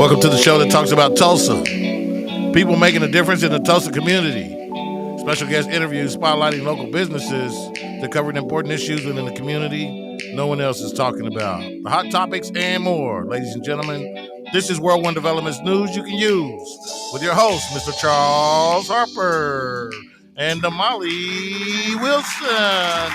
Welcome to the show that talks about Tulsa. People making a difference in the Tulsa community. Special guest interviews spotlighting local businesses that cover important issues within the community no one else is talking about. The hot topics and more. Ladies and gentlemen, this is World One Development's News You Can Use with your host, Mr. Charles Harper and Damali Wilson.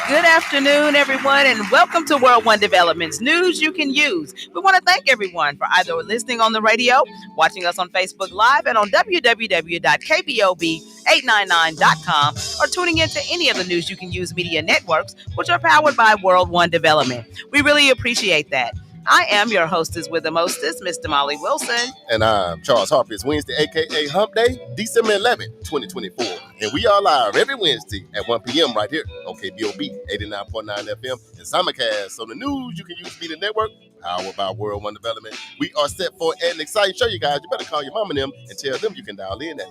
Good afternoon, everyone, and welcome to World One Development's News You Can Use. We want to thank everyone for either listening on the radio, watching us on Facebook Live, and on www.KBOB899.com, or tuning into any of the News You Can Use media networks, which are powered by World One Development. We really appreciate that. I am your hostess with the mostest, Miss Damali Wilson. And I'm Charles Harper. It's Wednesday, a.k.a. Hump Day, December 11th, 2024. And we are live every Wednesday at 1 p.m. right here on KBOB 89.9 FM and simulcast on the News You Can Use media network, powered by World One Development. We are set for an exciting show, you guys. You better call your mom and them and tell them you can dial in at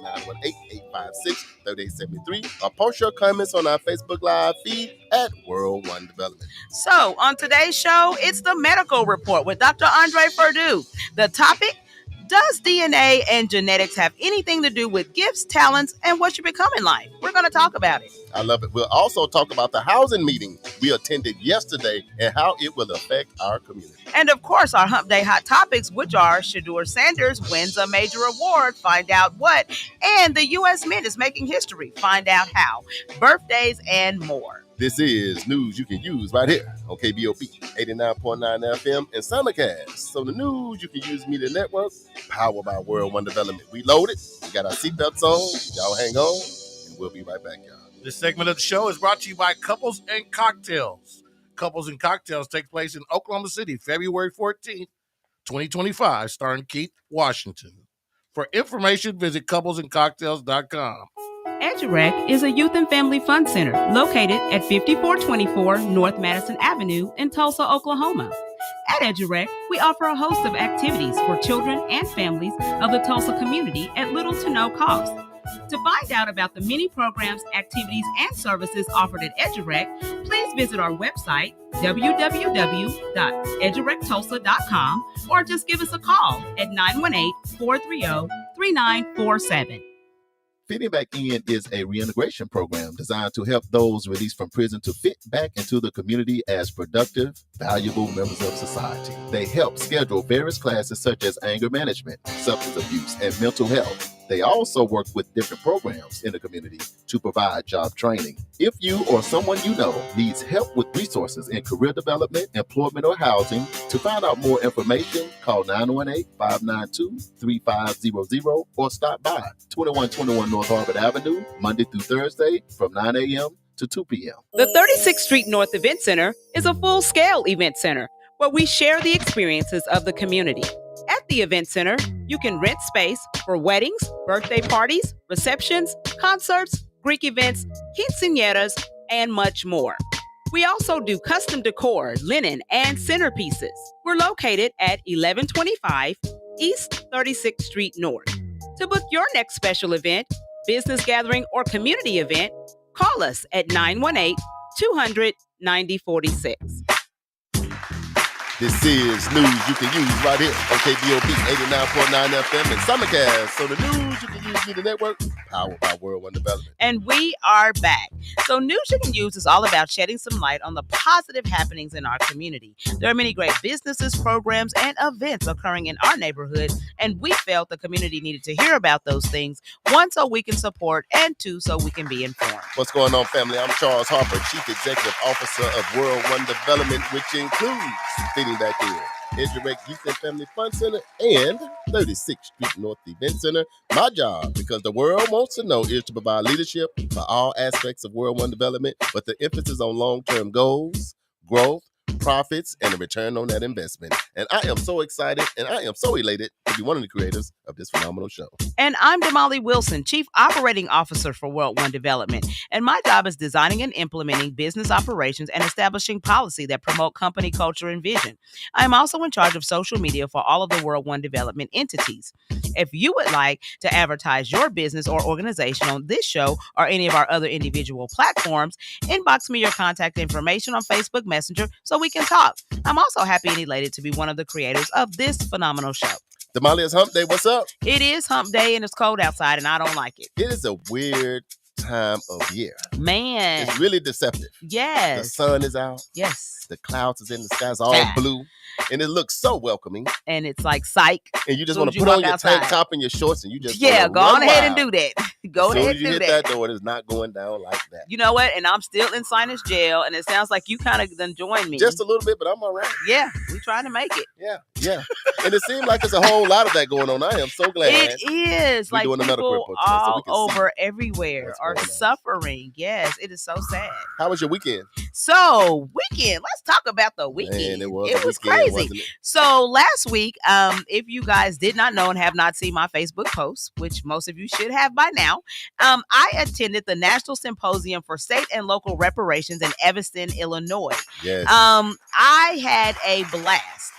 918-856-3873 or post your comments on our Facebook Live feed at World One Development. So, on today's show, it's the medical report with Dr. Andre Perdue. The topic, does DNA and genetics have anything to do with gifts, talents, and what you become in life? We're going to talk about it. I love it. We'll also talk about the housing meeting we attended yesterday and how it will affect our community. And of course, our Hump Day hot topics, which are Shadur Sanders wins a major award, find out what, and the U.S. Mint is making history, find out how, birthdays, and more. This is News You Can Use right here on KBOB 89.9 FM and simulcast. So the News You Can Use media network, powered by World One Development. We loaded. We got our seatbelts on. Y'all hang on, and we'll be right back, y'all. This segment of the show is brought to you by Couples and Cocktails. Couples and Cocktails take place in Oklahoma City, February 14th, 2025, starring Keith Washington. For information, visit couplesandcocktails.com. EduRec is a youth and family fun center located at 5424 North Madison Avenue in Tulsa, Oklahoma. At EduRec, we offer a host of activities for children and families of the Tulsa community at little to no cost. To find out about the many programs, activities, and services offered at EduRec, please visit our website, www.edurectulsa.com, or just give us a call at 918-430-3947. Fitting Back In is a reintegration program designed to help those released from prison to fit back into the community as productive, valuable members of society. They help schedule various classes such as anger management, substance abuse, and mental health. They also work with different programs in the community to provide job training. If you or someone you know needs help with resources in career development, employment, or housing, to find out more information, call 918-592-3500 or stop by 2121 North Harvard Avenue, Monday through Thursday from 9 a.m. to 2 p.m. The 36th Street North Event Center is a full-scale event center where we share the experiences of the community. At the event center, you can rent space for weddings, birthday parties, receptions, concerts, Greek events, quinceañeras, and much more. We also do custom decor, linen, and centerpieces. We're located at 1125 East 36th Street North. To book your next special event, business gathering, or community event, call us at 918-200-9046. This is news you can use right here on KBOB 89.9 FM and Simulcast. So the news you can use via the network, powered by World One Development. And we are back. So News You Can Use is all about shedding some light on the positive happenings in our community. There are many great businesses, programs, and events occurring in our neighborhood, and we felt the community needed to hear about those things, one, so we can support, and two, so we can be informed. What's going on, family? I'm Charles Harper, Chief Executive Officer of World One Development, which includes Fitting Back In, Edurect Youth and Family Fun Center, and 36th Street North Event Center. My job, because the world wants to know, is to provide leadership for all aspects of World One Development, but the emphasis on long-term goals, growth, profits, and a return on that investment. And I am so excited and I am so elated to be one of the creators of this phenomenal show. And I'm Damali Wilson, Chief Operating Officer for World One Development. And my job is designing and implementing business operations and establishing policy that promote company culture and vision. I'm also in charge of social media for all of the World One Development entities. If you would like to advertise your business or organization on this show or any of our other individual platforms, inbox me your contact information on Facebook Messenger so we can talk. I'm also happy and elated to be one of the creators of this phenomenal show. Damali, it's Hump Day. What's up? It is Hump Day and it's cold outside and I don't like it. It is a weird time of year. Man. It's really deceptive. Yes. The sun is out. Yes. The clouds is in the sky. It's all Yeah. blue. And it looks so welcoming. And it's like psych. And you just Soon want as to you put on walk your outside. tank top and your shorts and you just Yeah, go on ahead and do that. Go as soon ahead as and you do hit that. that door, it is not going down like that. You know what? And I'm still in sinus jail, and it sounds like you kind of done joined me. Just a little bit, but I'm all right. Yeah, we trying to make it. Yeah. And it seems like there's a whole lot of that going on. I am so glad. It is. We're Like doing a medical people report today, so we all can see over everywhere what's are going on. suffering. Yes, it is so sad. How was your weekend? So, weekend. Let's talk about the weekend. Man, it was a weekend, crazy. wasn't it? So last week, if you guys did not know and have not seen my Facebook post, which most of you should have by now, I attended the National Symposium for State and Local Reparations in Evanston, Illinois. Yes. I had a blast.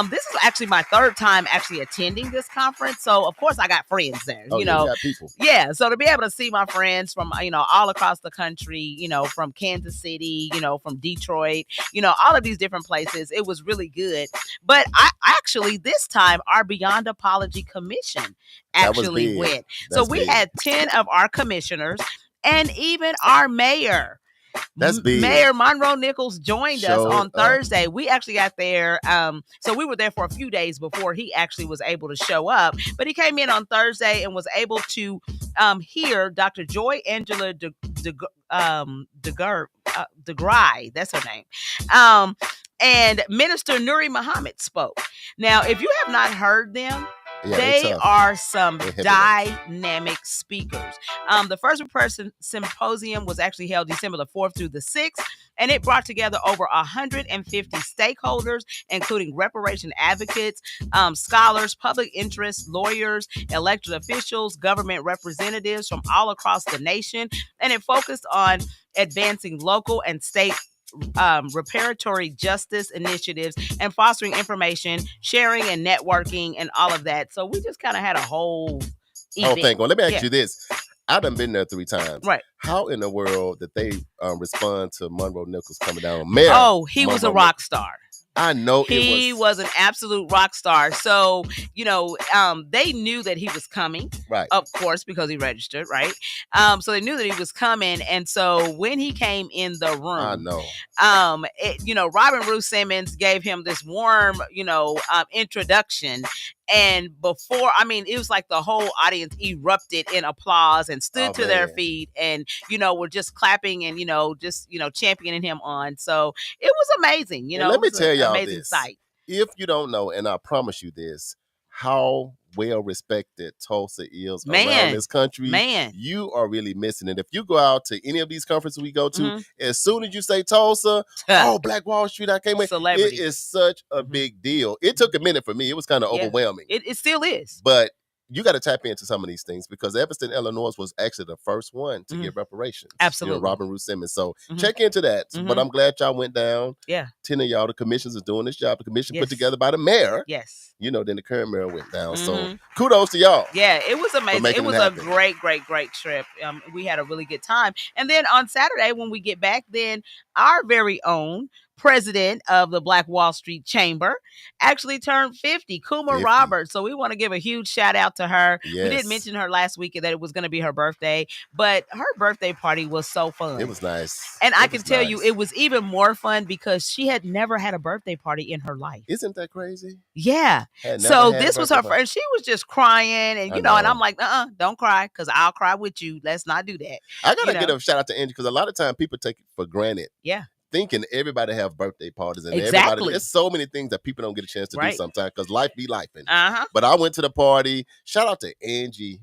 This is actually my third time actually attending this conference. So of course I got friends there, Oh, you yeah, know. you got people. Yeah, so to be able to see my friends from, all across the country, from Kansas City, from Detroit, all of these different places, it was really good. But I actually, this time, our Beyond Apology Commission actually big. went. That's So we big. had 10 of our commissioners and even our mayor. That's big. Mayor Monroe Nichols joined Showed us on up. Thursday. We actually got there. So we were there for a few days before he actually was able to show up. But he came in on Thursday and was able to hear Dr. Joy Angela DeGray, that's her name. And Minister Nuri Muhammad spoke. Now, if you have not heard them, Yeah, they tough. are some They're heavyweights. dynamic speakers. The first person symposium was actually held December the 4th through the 6th, and it brought together over 150 stakeholders, including reparation advocates, scholars, public interest, lawyers, elected officials, government representatives from all across the nation, and it focused on advancing local and state reparatory justice initiatives and fostering information sharing and networking and all of that. So we just kind of had a whole event. thing. Well, let me ask Yeah. you this. I done been there 3 times. Right. How in the world did they respond to Monroe Nichols coming down? Mayor. Oh, he was a Monroe rock Nichols. star. I know He was an absolute rock star. So, they knew that he was coming. Right. Of course, because he registered, right? So they knew that he was coming. And so when he came in the room, I know. Robin Ruth Simmons gave him this warm, introduction. And before, it was like the whole audience erupted in applause and stood to their feet and, were just clapping and, championing him on. So it was amazing. Let me tell y'all amazing this. sight. If you don't know, and I promise you this, how well respected Tulsa is around this country, you are really missing it. If you go out to any of these conferences we go to, as soon as you say Tulsa, Black Wall Street, I can't wait. Celebrity. It is such a big deal. It took a minute for me. It was kind of overwhelming. It still is. But you got to tap into some of these things because Evanston, Illinois was actually the first one to get reparations. Absolutely. Robin Ruth Simmons. So check into that. But I'm glad y'all went down. Yeah. 10 of y'all, the commissions is doing this job. The commission put together by the mayor. Yes. Then the current mayor went down. So kudos to y'all. Yeah, it was amazing. It was a great, great, great trip. We had a really good time. And then on Saturday, when we get back, then our very own president of the Black Wall Street Chamber actually turned 50, Kuma Roberts. So we want to give a huge shout out to her. Yes. We did mention her last week that it was going to be her birthday, but her birthday party was so fun. It was nice. And I can tell you, it was even more fun because she had never had a birthday party in her life. Isn't that crazy? Yeah. So this was her first, and she was just crying and, and I'm like, don't cry because I'll cry with you. Let's not do that. I got to give a shout out to Angie because a lot of times people take it for granted. Yeah. Thinking everybody have birthday parties and exactly. There's so many things that people don't get a chance to do sometimes because life be lifing. But I went to the party. Shout out to Angie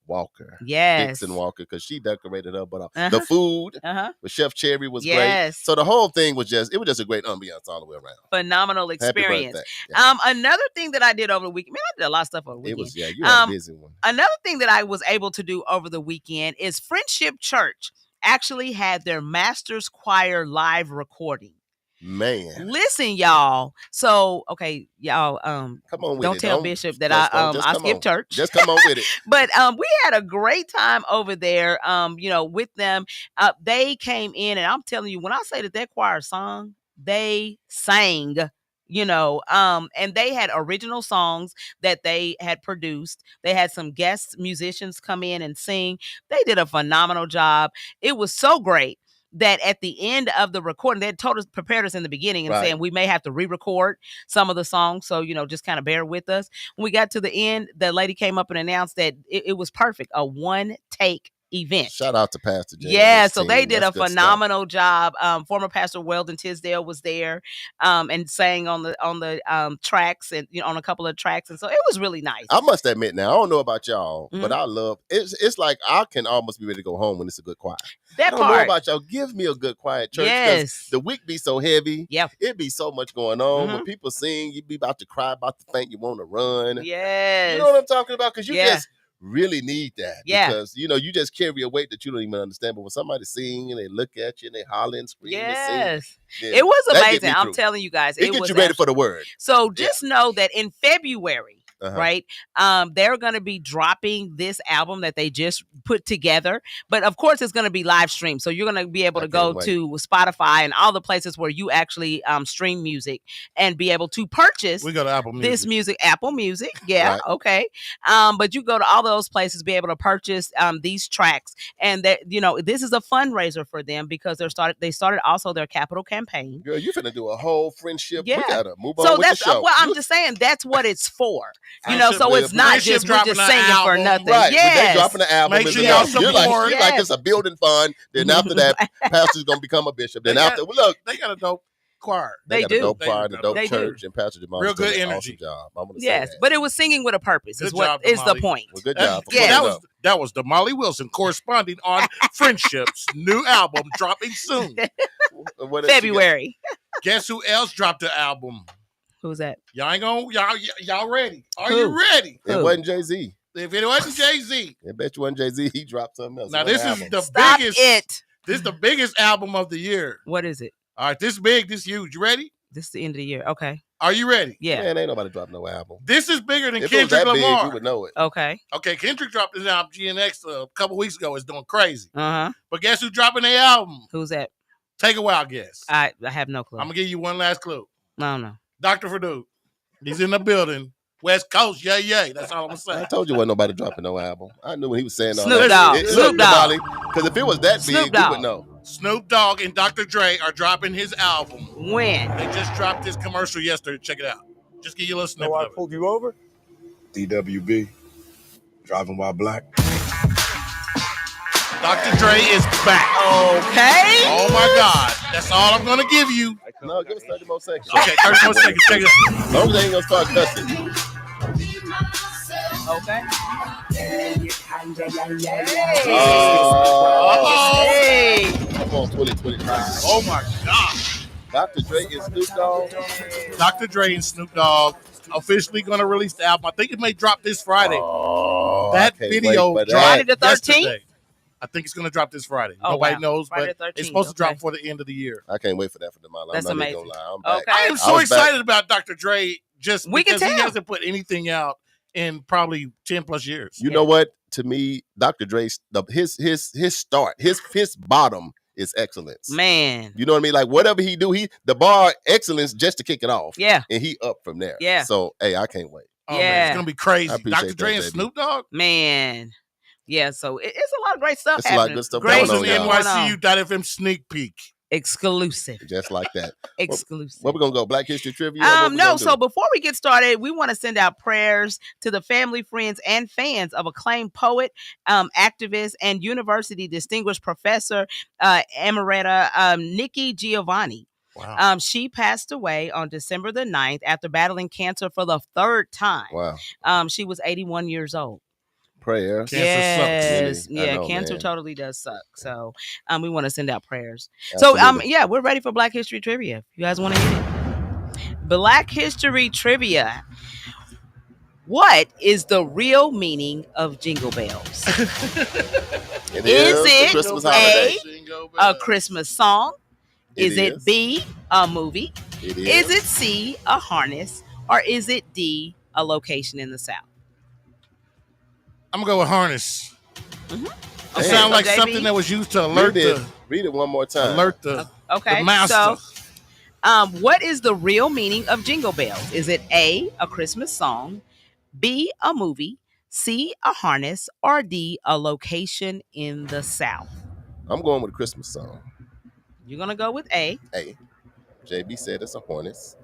Walker. Yes. Dixon Walker because she decorated up. But the food with Chef Cherry was great. So the whole thing was just a great ambiance all the way around. Phenomenal experience. Another thing that I did over the weekend, I did a lot of stuff over the weekend. It was, you had a busy one. Another thing that I was able to do over the weekend is Friendship Church actually had their Master's Choir live recording. Man. Listen, y'all. So, okay, y'all, come on with don't tell Bishop that I skipped church. Just come on with it. But we had a great time over there, with them. They came in, and I'm telling you, when I say that choir sung, they sang. And they had original songs that they had produced. They had some guest musicians come in and sing. They did a phenomenal job. It was so great that at the end of the recording, they had prepared us in the beginning and saying we may have to re-record some of the songs. So, just kind of bear with us. When we got to the end, the lady came up and announced that it was perfect. A one-take event. Shout out to Pastor James. Yeah, so they did a phenomenal job. Former Pastor Weldon Tisdale was there and sang on the tracks and on a couple of tracks, and so it was really nice. I must admit now, I don't know about y'all, but I love it's like I can almost be ready to go home when it's a good choir. I don't know about y'all. Give me a good choir at church because the week be so heavy. Yeah, it be so much going on. When people sing, you be about to cry, about to faint, you want to run. Yes, you know what I'm talking about because you just really need that because you just carry a weight that you don't even understand. But when somebody sing and they look at you and they holler and scream and sing, it was amazing. I'm telling you guys, it gets you ready for the word. So just know that in February, right, they're going to be dropping this album that they just put together, but of course it's going to be live streamed, so you're going to be able to go to Spotify and all the places where you actually stream music and be able to purchase we go to Apple Music. This music. Apple Music, okay, but you go to all those places, be able to purchase these tracks, and that this is a fundraiser for them because they started also their capital campaign. Girl, you finna do a whole friendship. Yeah. We gotta move on with the show. Well, I'm just saying that's what it's for. So it's not just we're just singing for nothing. Right. Yes. They dropping the album. Make sure y'all support. You're like it's a building fund. Then after that, pastor's gonna become a bishop. Then look, they got a dope choir. They got do. a dope choir, the dope church, and Pastor Damali. Real good energy. Awesome job. Yes, but it was singing with a purpose. Good is what job, is the point. Well, good job. That was Damali Wilson corresponding on Friendship's new album dropping soon. February. Guess who else dropped the album? Who's that? Y'all ready? Are you ready? It wasn't Jay-Z. If it wasn't Jay-Z, I bet you wasn't Jay-Z. He dropped something else. Now this is the Stop biggest. This is the biggest album of the year. What is it? All right, this big, this huge. You ready? This is the end of the year. Okay. Are you ready? Yeah. Man, ain't nobody dropped no album. This is bigger than If it was Kendrick that big, Lamar. you would know it. Okay. Okay, Kendrick dropped his album GNX a couple weeks ago. It's doing crazy. Uh-huh. But guess who's dropping their album? Who's that? Take a wild guess. I have no clue. I'm going to give you one last clue. No. Dr. Purdue. He's in the building. West Coast, yay. That's all I'm going to say. I told you wasn't nobody dropping no album. I knew when he was saying all Snoop that. Dogg. Snoop Dogg. Because if it was that Snoop big, Dogg. we would know. Snoop Dogg and Dr. Dre are dropping his album. When? They just dropped his commercial yesterday. Check it out. Just give you a little snippet of it. Pulled you over? DWB. Driving while black. Dr. Dre is back. Okay. Oh, my God. That's all I'm going to give you. No, give us 30 more seconds. Okay, 30 more seconds. Check it out. As long as they ain't going to start cussing. Okay. Hey. Hey. Come on, 2025. Oh, my God. Dr. Dre and Snoop Dogg. Dr. Dre and Snoop Dogg officially going to release the album. I think it may drop this Friday. Oh, that I can't video wait for dropped Friday the 13th? yesterday. I think it's going to drop this Friday. Oh, Nobody wow. knows, Friday but the 13th, it's supposed to drop okay. before the end of the year. I can't wait for that for Damali. That's I'm not amazing. even gonna lie. I'm back. Okay. I am I so was excited about Dr. Dre just We can because he tell. hasn't put anything out in probably 10 plus years. You know what? To me, Dr. Dre's his start, his bottom is excellence. Man. You know what I mean? Like whatever he do, the bar excellence just to kick it off. Yeah. And he up from there. Yeah. So hey, I can't wait. Oh, man, Yeah. it's going to be crazy. I appreciate Dr. Dre that, and baby. Snoop Dogg? Man. Yeah, so it's a lot of great stuff It's a lot of happening. good stuff Great That was going an on, y'all. NYCU.FM sneak peek. Exclusive. Just like that. Exclusive. Where we gonna go? Black History Trivia? What we No, gonna so do? before we get started, we want to send out prayers to the family, friends, and fans of acclaimed poet, activist, and university distinguished professor Emerita Nikki Giovanni. Wow. She passed away on December the 9th after battling cancer for the third time. Wow. She was 81 years old. Prayers. Cancer Yes. sucks. Really. I Yeah, know, cancer man. totally does suck. So we want to send out prayers. Absolutely. So we're ready for Black History Trivia. If you guys want to hit it. Black History Trivia. What is the real meaning of Jingle Bells? It Is the it Christmas A, holiday? a Christmas song? Is it is. B, a movie? It Is it C, a harness? Or is it D, a location in the South? I'm going to go with harness. Mhm. It Okay, sounds so like JB? something that was used to alert Read it one more time. the Okay, master. so what is the real meaning of Jingle Bells? Is it A, a Christmas song, B, a movie, C, a harness, or D, a location in the South? I'm going with a Christmas song. You're going to go with A. Hey, JB said it's a Hornets.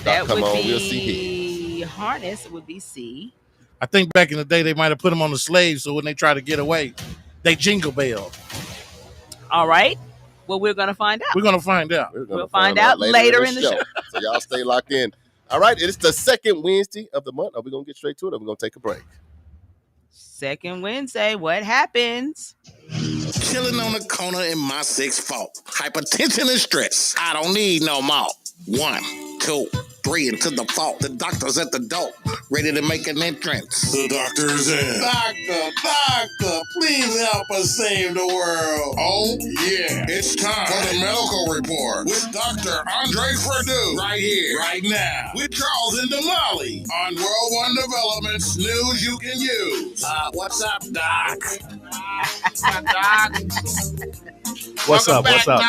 That Come would on, be we'll see here. harness. It would be C. I think back in the day, they might have put them on the slaves, so when they try to get away, they jingle bell. All right. Well, we're going to find out. We're going to find out. We're gonna We'll find out later in the show. So y'all stay locked in. All right, it's the second Wednesday of the month. Are we going to get straight to it or are we going to take a break? Second Wednesday, what happens? Chilling on the corner in my 6th fault. Hypertension and stress. I don't need no more. 1, 2, 3 into the fault. The doctor's at the door, ready to make an entrance. The doctor's in. Doctor, please help us save the world. Oh, yeah. It's time for the medical report with Dr. Andre Purdue. Right here, right now. With Charles and Damali on World One Developments News You Can Use. What's up, Doc? What's up? What's up?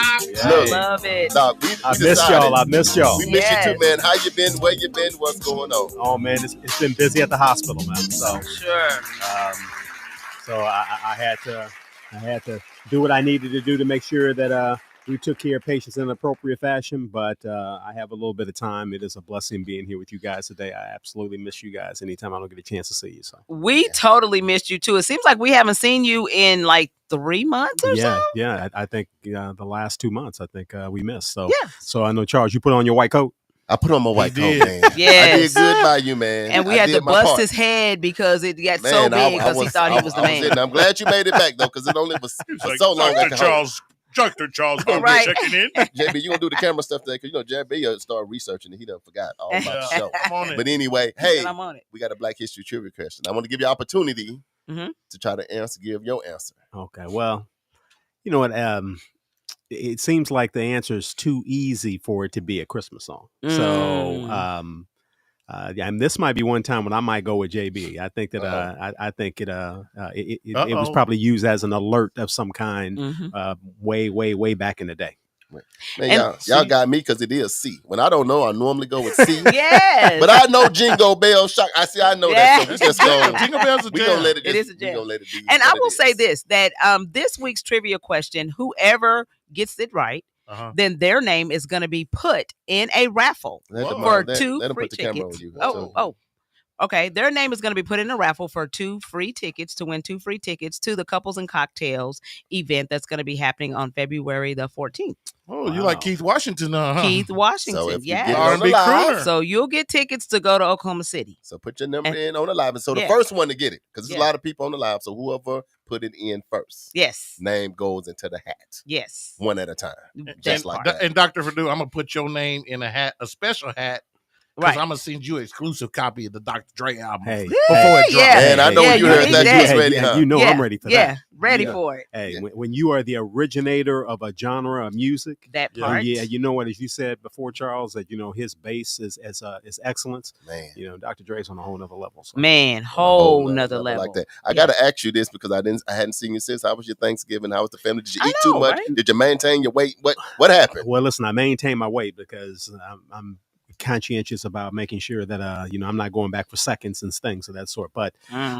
Look, Love it. Doc, I missed y'all. I missed y'all. We miss Yes. you too, man. How you been? Where you been? What's going on? Oh man, it's been busy at the hospital, man. So, Sure. I had to do what I needed to do to make sure that we took care of patients in an appropriate fashion. But I have a little bit of time. It is a blessing being here with you guys today. I absolutely miss you guys. Anytime I don't get a chance to see you, so We totally missed you too. It seems like we haven't seen you in like 3 months or so. yeah. I think the last 2 months, I think we missed. So Yeah. So I know, Charles, you put on your white coat. I put on my white coat, did. man. I did Yes. good by you, man. And we I had did to my bust part. his head because it got Man, so big because he thought he was the man. I'm glad you made it back though, because it only was for so long. I Dr. could Charles, Dr. Charles, Right. checking in. JB, you gonna do the camera stuff today? Because JB started researching and he done forgot all about the show. I'm on it. But anyway, He said, hey, I'm on it. we got a Black History Trivia question. I want to give you an opportunity Mhm. to try to give your answer. Okay, well, you know what? it seems like the answer is too easy for it to be a Christmas song. So, and this might be one time when I might go with JB. I think that I think it was probably used as an alert of some kind way back in the day. Man, y'all got me because it is C. When I don't know, I normally go with C. Yes. But I know Jingle Bell Shock. I know that. So we just go. Jingle Bells are we gonna let it. It is a jam. We gonna let it be. And I will say this: that this week's trivia question, whoever gets it right, then their name is going to be put in a raffle for two free tickets. Okay. Their name is going to be put in a raffle for 2 free tickets to win 2 free tickets to the Couples and Cocktails event that's going to be happening on February the 14th. Oh, you like Keith Washington, huh? Keith Washington, so R&B crooner. So you'll get tickets to go to Oklahoma City. So put your number in on the live. And so the first one to get it, because there's a lot of people on the live. So whoever put it in first, name goes into the hat. Yes. One at a time. Just like that. And Dr. Perdue, I'm going to put your name in a hat, a special hat. Because I'm going to send you an exclusive copy of the Dr. Dre album before it drops. And I know when you heard that, you was ready, huh? You know I'm ready for that. Yeah, ready for it. Hey, when you are the originator of a genre of music, that part. You know what, as you said before, Charles, that, his base is excellence. Man. Dr. Dre's on a whole nother level. So. Man, whole nother level. Like that. I got to ask you this because I hadn't seen you since. How was your Thanksgiving? How was the family? Did you eat too much? Right? Did you maintain your weight? What happened? Well, listen, I maintained my weight because I'm conscientious about making sure that I'm not going back for seconds and things of that sort. But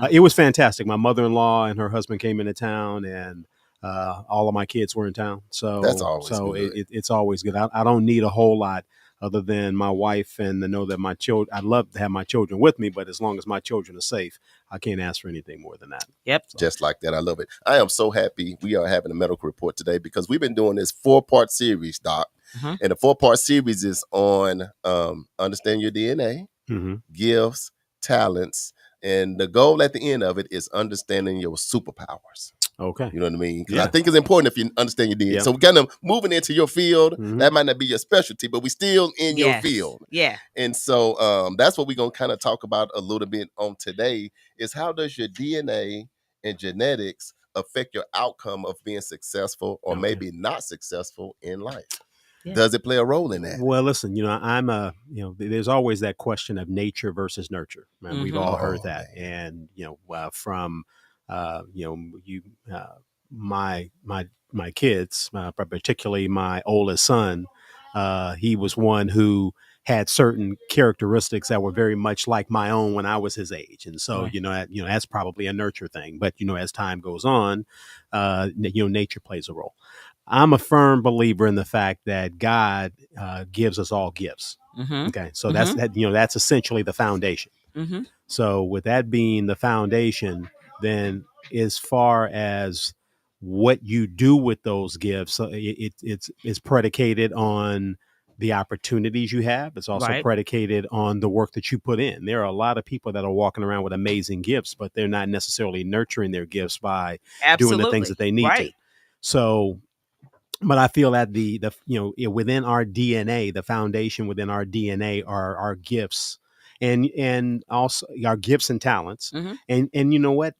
it was fantastic. My mother-in-law and her husband came into town, and all of my kids were in town. So that's always good. It's always good. I don't need a whole lot other than my wife and to know that my children. I'd love to have my children with me, but as long as my children are safe, I can't ask for anything more than that. Yep. So. Just like that. I love it. I am so happy we are having a medical report today because we've been doing this 4-part series, Doc. And the 4-part series is on understanding your DNA, gifts, talents, and the goal at the end of it is understanding your superpowers. Okay. You know what I mean? Because I think it's important if you understand your DNA. Yep. So we're kind of moving into your field. That might not be your specialty, but we're still in your field. Yeah. And so that's what we're going to kind of talk about a little bit on today is how does your DNA and genetics affect your outcome of being successful or maybe not successful in life? Yeah. Does it play a role in that? Well, listen, there's always that question of nature versus nurture. Man, we've all heard that. And, from, my kids, particularly my oldest son, he was one who had certain characteristics that were very much like my own when I was his age. And so, that's probably a nurture thing. But, as time goes on, nature plays a role. I'm a firm believer in the fact that God gives us all gifts. Okay, so that's essentially the foundation. So with that being the foundation, then as far as what you do with those gifts, it's predicated on the opportunities you have. It's also predicated on the work that you put in. There are a lot of people that are walking around with amazing gifts, but they're not necessarily nurturing their gifts by doing the things that they need to. So. But I feel that within our DNA, the foundation within our DNA are our gifts and also our gifts and talents. And you know what?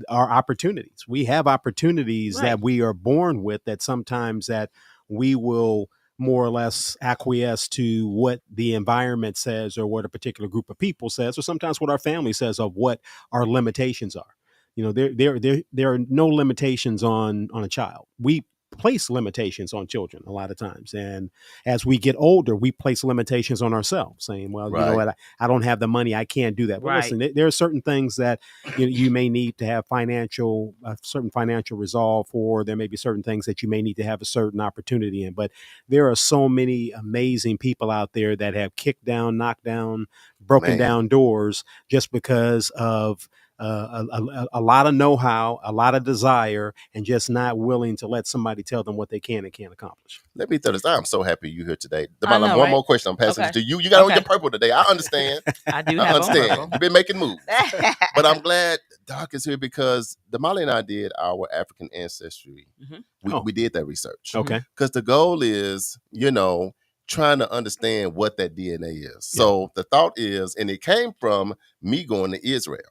Our opportunities. We have opportunities that we are born with that sometimes that we will more or less acquiesce to what the environment says or what a particular group of people says, or sometimes what our family says of what our limitations are. There are no limitations on a child. We place limitations on children a lot of times. And as we get older, we place limitations on ourselves saying, well, you know what, I don't have the money. I can't do that. But listen, there are certain things that you may need to have certain financial resolve for. There may be certain things that you may need to have a certain opportunity in. But there are so many amazing people out there that have kicked down, knocked down, broken down doors just because of a lot of know-how, a lot of desire, and just not willing to let somebody tell them what they can and can't accomplish. Let me throw this. I'm so happy you're here today. One more question. I'm passing this to you. You got on your purple today. I understand. I understand. You've been making moves. But I'm glad Doc is here because Damali and I did our African ancestry. We did that research. Okay. Because the goal is, trying to understand what that DNA is. So the thought is, and it came from me going to Israel.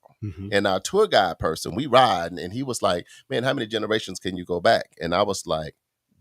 And our tour guide person, we ride, and he was like, man, how many generations can you go back? And I was like,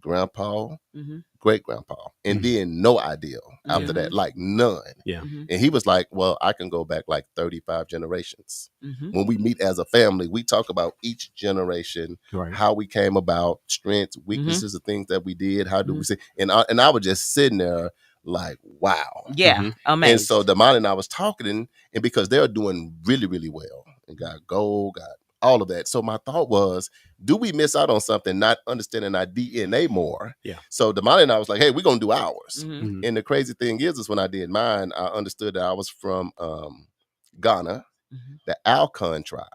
grandpa, Mhm. great grandpa, and then no idea after Mhm. that, like none. Yeah. Mhm. And he was like, well, I can go back like 35 generations. Mhm. When we meet as a family, we talk about each generation, Right. how we came about, strengths, weaknesses, the things that we did, how do we say, and I was just sitting there like, wow. Yeah, Mhm. amazing. And so Damali and I was talking, and because they're doing really, really well and got gold, got all of that. So my thought was, do we miss out on something, not understanding our DNA more? Yeah. So Damali and I was like, hey, we're going to do ours. Mhm. Mhm. And the crazy thing is when I did mine, I understood that I was from Ghana, Mhm. the Alcon tribe.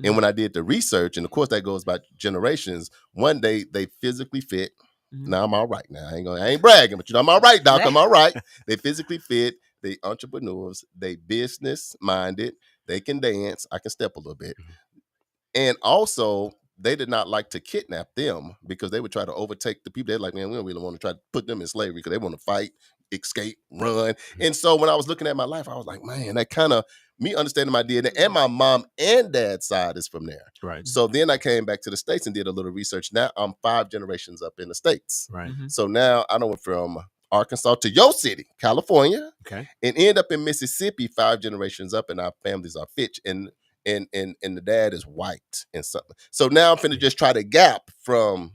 And when I did the research, and of course that goes by generations, one day they physically fit. Mhm. Now I'm all right. Now I ain't bragging, but I'm all right, Doc. I'm all right. They physically fit. They entrepreneurs. They business minded. They can dance. I can step a little bit. And also, they did not like to kidnap them because they would try to overtake the people. They're like, man, we don't really want to try to put them in slavery because they want to fight, escape, run. And so when I was looking at my life, I was like, man, that kind of me understanding my DNA, and my mom and dad's side is from there. Right. So then I came back to the States and did a little research. Now I'm 5 generations up in the States. Right. Mhm. So now I went from Arkansas to your city, California, Okay. and end up in Mississippi 5 generations up, and our families are Fitch. And the dad is white and something. So now I'm finna just try to gap from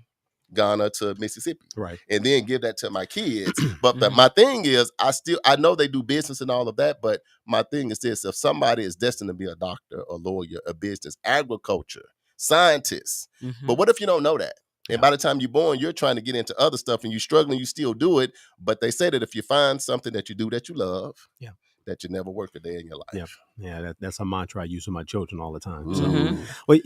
Ghana to Mississippi, Right. and then give that to my kids. But my thing is, I know they do business and all of that, but my thing is this: if somebody is destined to be a doctor, a lawyer, a business, agriculture, scientist, Mhm. but what if you don't know that? And by the time you're born, you're trying to get into other stuff and you're struggling, you still do it. But they say that if you find something that you do that you love, Yeah. that you never work a day in your life. Yep. Yeah, that's a mantra I use with my children all the time. So, Mhm. well,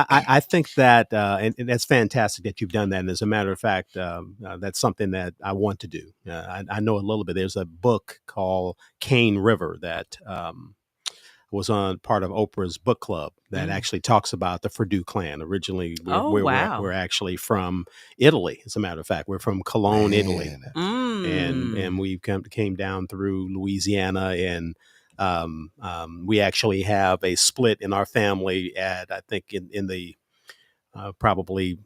I think that, and that's fantastic that you've done that. And as a matter of fact, that's something that I want to do. I know a little bit. There's a book called Cane River that was on part of Oprah's book club that actually talks about the Purdue clan. Originally, we're actually from Italy. As a matter of fact, we're from Cologne, Italy, and we came down through Louisiana, and we actually have a split in our family at, I think, in the probably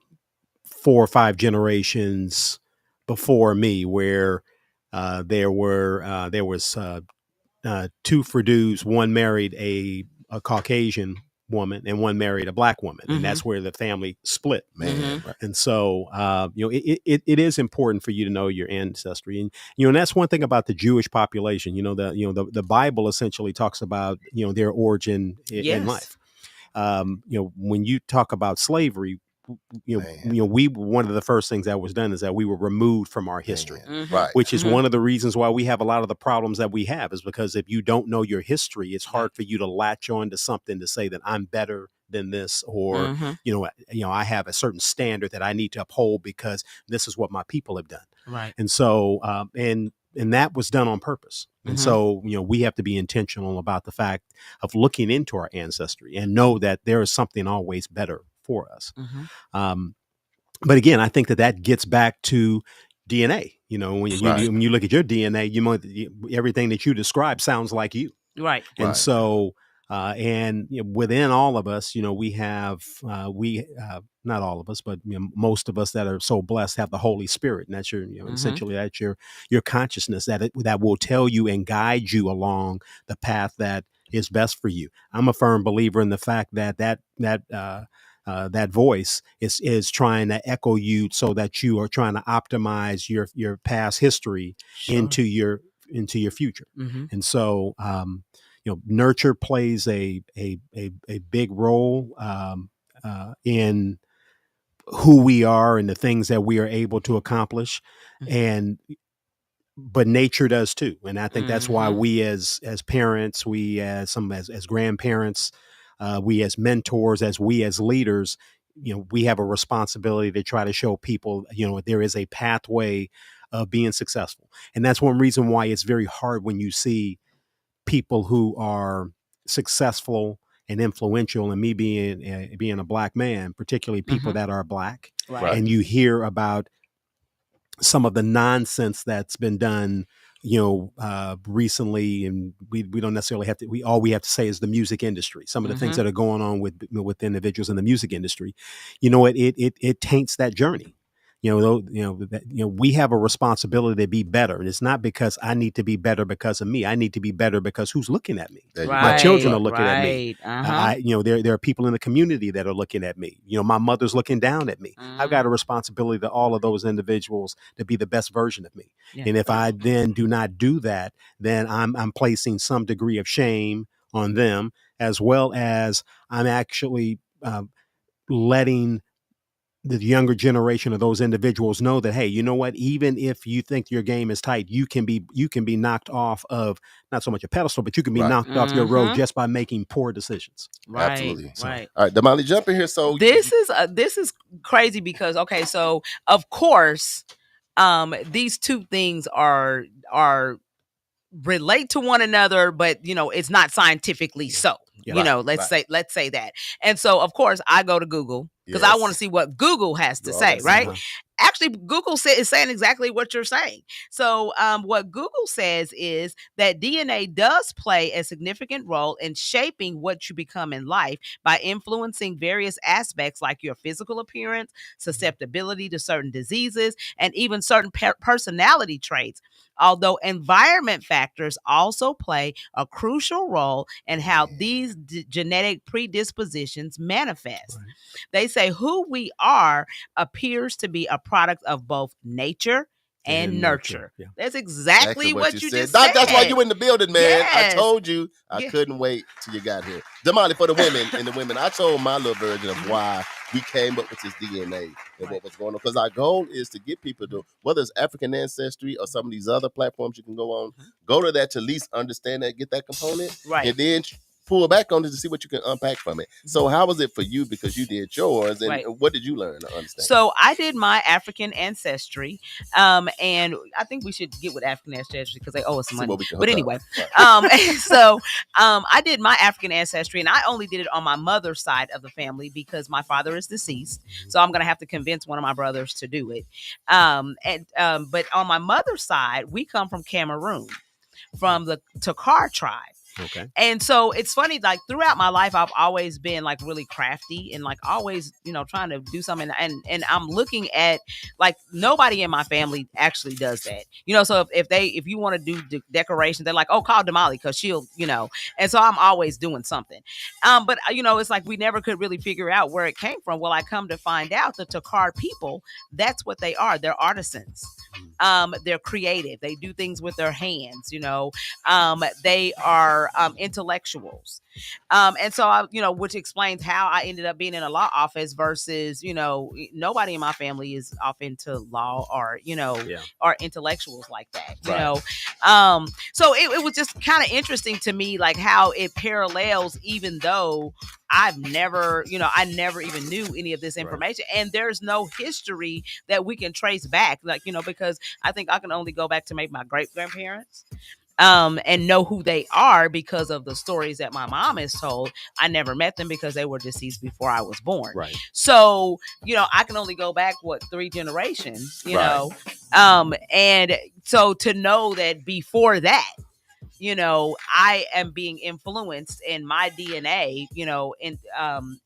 4 or 5 generations before me, where there was 2 Purdues. One married a Caucasian woman, and one married a black woman, and that's where the family split. Man, right. And so, it is important for you to know your ancestry, and and that's one thing about the Jewish population. The Bible essentially talks about their origin in life. When you talk about slavery, one of the first things that was done is that we were removed from our history, Right. which is one of the reasons why we have a lot of the problems that we have, is because if you don't know your history, it's hard for you to latch on to something to say that I'm better than this, or I have a certain standard that I need to uphold because this is what my people have done. Right. And so and that was done on purpose. And so, we have to be intentional about the fact of looking into our ancestry and know that there is something always better for us. But again, I think that gets back to DNA. When you look at your DNA, everything that you describe sounds like you. Right. And so, and within all of us, we have, not all of us, but most of us that are so blessed have the Holy Spirit. And that's your, essentially that's your consciousness that will tell you and guide you along the path that is best for you. I'm a firm believer in the fact that voice is trying to echo you, so that you are trying to optimize your past history into your future. And so, nurture plays a big role in who we are and the things that we are able to accomplish, but nature does too. And I think that's why we as parents, we as grandparents, we as mentors, we as leaders, we have a responsibility to try to show people, there is a pathway of being successful. And that's one reason why it's very hard when you see people who are successful and influential, and me being a black man, particularly people that are black, and you hear about some of the nonsense that's been done, recently, and we don't necessarily have to. All we have to say is the music industry. Some of the things that are going on with individuals in the music industry, it taints that journey. we have a responsibility to be better. And it's not because I need to be better because of me. I need to be better because who's looking at me? My children are looking at me. There are people in the community that are looking at me. My mother's looking down at me. I've got a responsibility to all of those individuals to be the best version of me. Yeah. And if I then do not do that, then I'm placing some degree of shame on them, as well as I'm actually letting the younger generation of those individuals know that, hey, you know what? Even if you think your game is tight, you can be knocked off of not so much a pedestal, but you can be knocked off your road just by making poor decisions. Right. Absolutely. Right. All right, Damali, jump in here. So this is crazy because so of course, these two things are relate to one another, but it's not scientifically so. Let's say that. And so of course I go to Google because I want to see what Google has to say, right? Actually, Google is saying exactly what you're saying. So what Google says is that DNA does play a significant role in shaping what you become in life by influencing various aspects like your physical appearance, susceptibility to certain diseases, and even certain personality traits. Although environment factors also play a crucial role in how these genetic predispositions manifest. Right. They say who we are appears to be a product of both nature and nurture. Yeah. That's exactly what you just said. That's why you in the building, man. Yes. I told you I couldn't wait till you got here. Damali, for the women, I told my little version of why we came up with this DNA and what was going on. Because our goal is to get people to, whether it's African ancestry or some of these other platforms you can go on, go to that to at least understand that, get that component, and then pull back on it to see what you can unpack from it. So how was it for you? Because you did yours, and what did you learn to understand? So I did my African ancestry, and I think we should get with African ancestry because they owe us money. But anyway, I did my African ancestry, and I only did it on my mother's side of the family because my father is deceased. So I'm going to have to convince one of my brothers to do it. But on my mother's side, we come from Cameroon, from the Takar tribe. Okay. And so it's funny, like throughout my life, I've always been like really crafty and like always, trying to do something. And I'm looking at like nobody in my family actually does that. So if you want to do decorations, they're like, oh, call Damali because she'll, and so I'm always doing something. But it's like we never could really figure out where it came from. Well, I come to find out the Takar people, that's what they are. They're artisans. They're creative. They do things with their hands, they are intellectuals. And so I, which explains how I ended up being in a law office versus, nobody in my family is off into law or, or intellectuals like that, so it was just kind of interesting to me, like how it parallels, even though I've never, I never even knew any of this information. Right. And there's no history that we can trace back, like, because I think I can only go back to maybe my great grandparents. And know who they are because of the stories that my mom has told. I never met them because they were deceased before I was born. Right. So, I can only go back, 3 generations, know? And so to know that before that, I am being influenced and my DNA,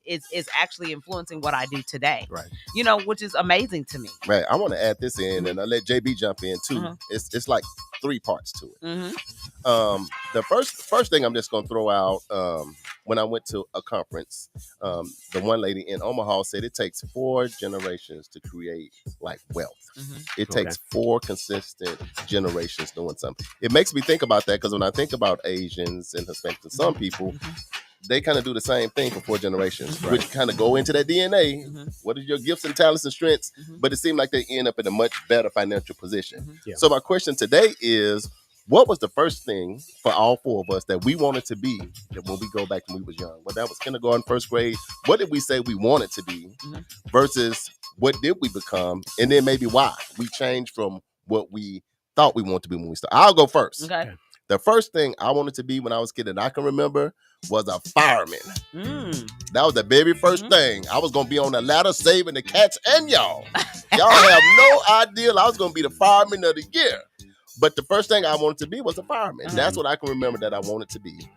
is actually influencing what I do today. Right. Which is amazing to me. Right. I want to add this in and I'll let JB jump in too. Mm-hmm. It's like 3 parts to it. Mm-hmm. The first thing I'm just going to throw out, when I went to a conference, the one lady in Omaha said it takes 4 generations to create like wealth. Mm-hmm. It takes 4 consistent generations doing something. It makes me think about that because when I think about Asians and Hispanics and some people, they kind of do the same thing for 4 generations, which kind of go into that DNA. Mm-hmm. What are your gifts and talents and strengths? Mm-hmm. But it seemed like they end up in a much better financial position. Mm-hmm. Yeah. So my question today is, what was the first thing for all 4 of us that we wanted to be when we go back when we was young? Well, that was kindergarten, first grade. What did we say we wanted to be versus what did we become? And then maybe why we changed from what we thought we wanted to be when we started. I'll go first. Okay. The first thing I wanted to be when I was a kid that I can remember was a fireman. That was the very first thing. I was going to be on the ladder saving the cats and y'all. Y'all have no idea I was going to be the fireman of the year. But the first thing I wanted to be was a fireman. That's what I can remember that I wanted to be.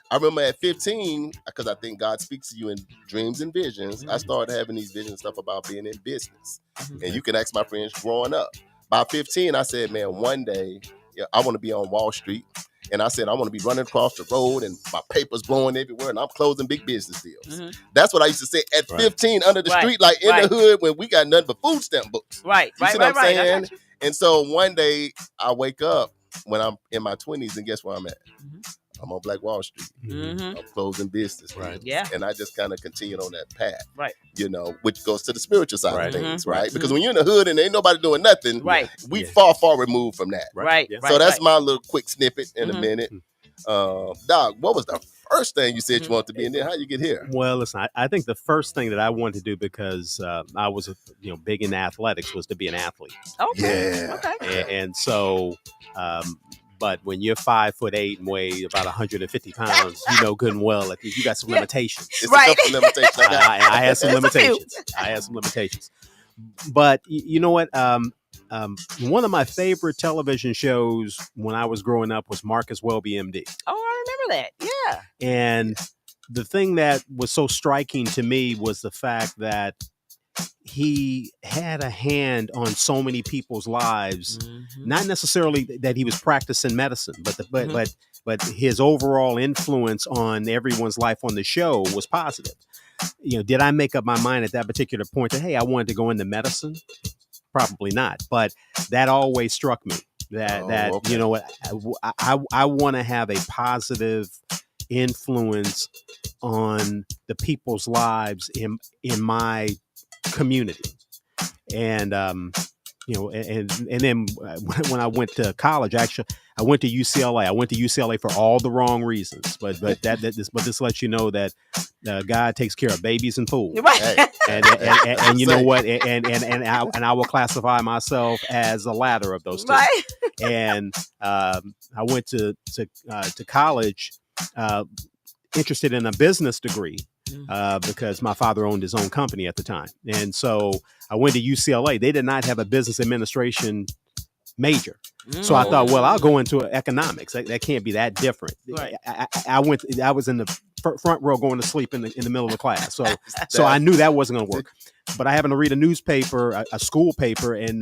I remember at 15, because I think God speaks to you in dreams and visions, I started having these visions and stuff about being in business. And you can ask my friends growing up. By 15, I said, man, one day I want to be on Wall Street. And I said, I want to be running across the road and my papers blowing everywhere and I'm closing big business deals. That's what I used to say at 15 under the street, like in the hood when we got nothing but food stamp books. You see what I'm saying? And so one day I wake up when I'm in my 20s and guess where I'm at? I'm on Black Wall Street. I'm closing business. And I just kind of continued on that path. You know, which goes to the spiritual side of things, right? Because when you're in the hood and ain't nobody doing nothing, we far removed from that. So that's my little quick snippet in a minute. Doc, what was the first thing you said you wanted to be, and then how you get here? Well, listen, I think the first thing that I wanted to do, because I was big in athletics, was to be an athlete. And so but when you're 5'8" and weigh about 150 pounds, you know good and well that you got some limitations. It's a couple limitations. I had some limitations. But you know what? One of my favorite television shows when I was growing up was Marcus Welby, MD. Oh, I remember that. Yeah. And the thing that was so striking to me was the fact that he had a hand on so many people's lives, not necessarily that he was practicing medicine, but his overall influence on everyone's life on the show was positive. Did I make up my mind at that particular point that, hey, I wanted to go into medicine? Probably not. But that always struck me that you know what, I want to have a positive influence on the people's lives in my community. And and then when I went to college, actually I went to UCLA. I went to UCLA for all the wrong reasons, but this lets you know that God takes care of babies and fools. And you know what? And I will classify myself as the latter of those two. And I went to college interested in a business degree. Because my father owned his own company at the time. And so I went to UCLA. They did not have a business administration major. So I thought, well, I'll go into economics. That can't be that different. I was in the front row going to sleep in the middle of the class. So I knew that wasn't going to work. But I happened to read a newspaper, a school paper, and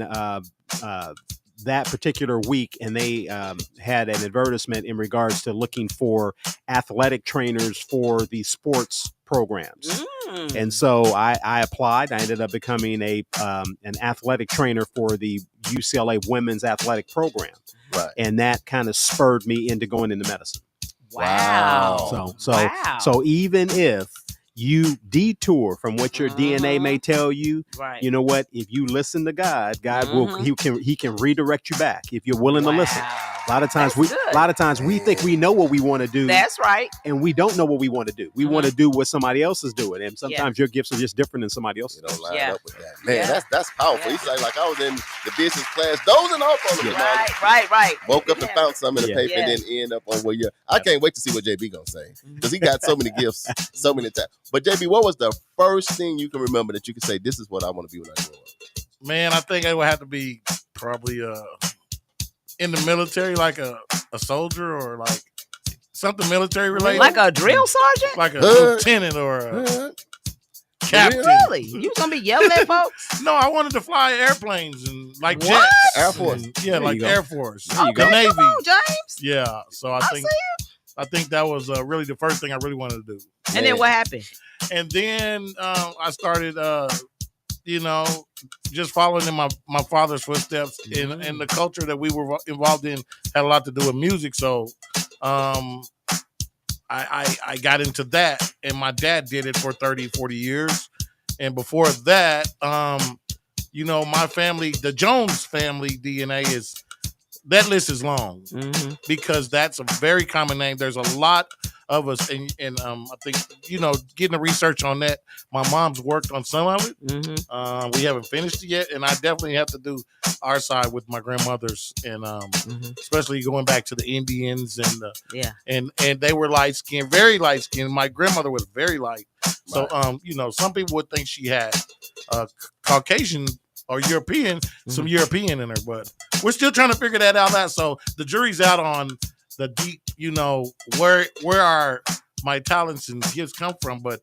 that particular week, and they had an advertisement in regards to looking for athletic trainers for the sports programs. And so I applied. I ended up becoming an athletic trainer for the UCLA women's athletic program. And that kind of spurred me into going into medicine. Wow. So even if you detour from what your DNA may tell you, you know what? If you listen to God will he can redirect you back if you're willing to listen. A lot of times we think we know what we want to do. That's right. And we don't know what we want to do. We want to do what somebody else is doing. And sometimes your gifts are just different than somebody else's. You don't line up with that. Man, that's powerful. He's like I was in the business class dozing off on the Right. Woke up and found something in the paper and then end up on where you're. I can't wait to see what JB gonna say. Because he got so many gifts, so many times. But JB, what was the first thing you can remember that you could say, this is what I want to be when I grow up? Man, I think it would have to be probably in the military, like a soldier or like something military related. Like a drill sergeant? Like a lieutenant or a captain. Really? You was going to be yelling at folks? No, I wanted to fly airplanes and like jets. Air Force. Yeah, like Air Force. Okay, Navy. come on, James. Yeah, so I think that was really the first thing I really wanted to do. And then what happened? And then I started, just following in my father's footsteps. And the culture that we were involved in had a lot to do with music. So I got into that. And my dad did it for 30, 40 years. And before that, my family, the Jones family DNA that list is long because that's a very common name. There's a lot of us, and I think getting the research on that. My mom's worked on some of it. We haven't finished it yet, and I definitely have to do our side with my grandmothers, and especially going back to the Indians and they were light skinned, very light skinned. My grandmother was very light, so some people would think she had Caucasian or European, some European in her, but we're still trying to figure that out. So the jury's out on the deep, where my talents and gifts come from, but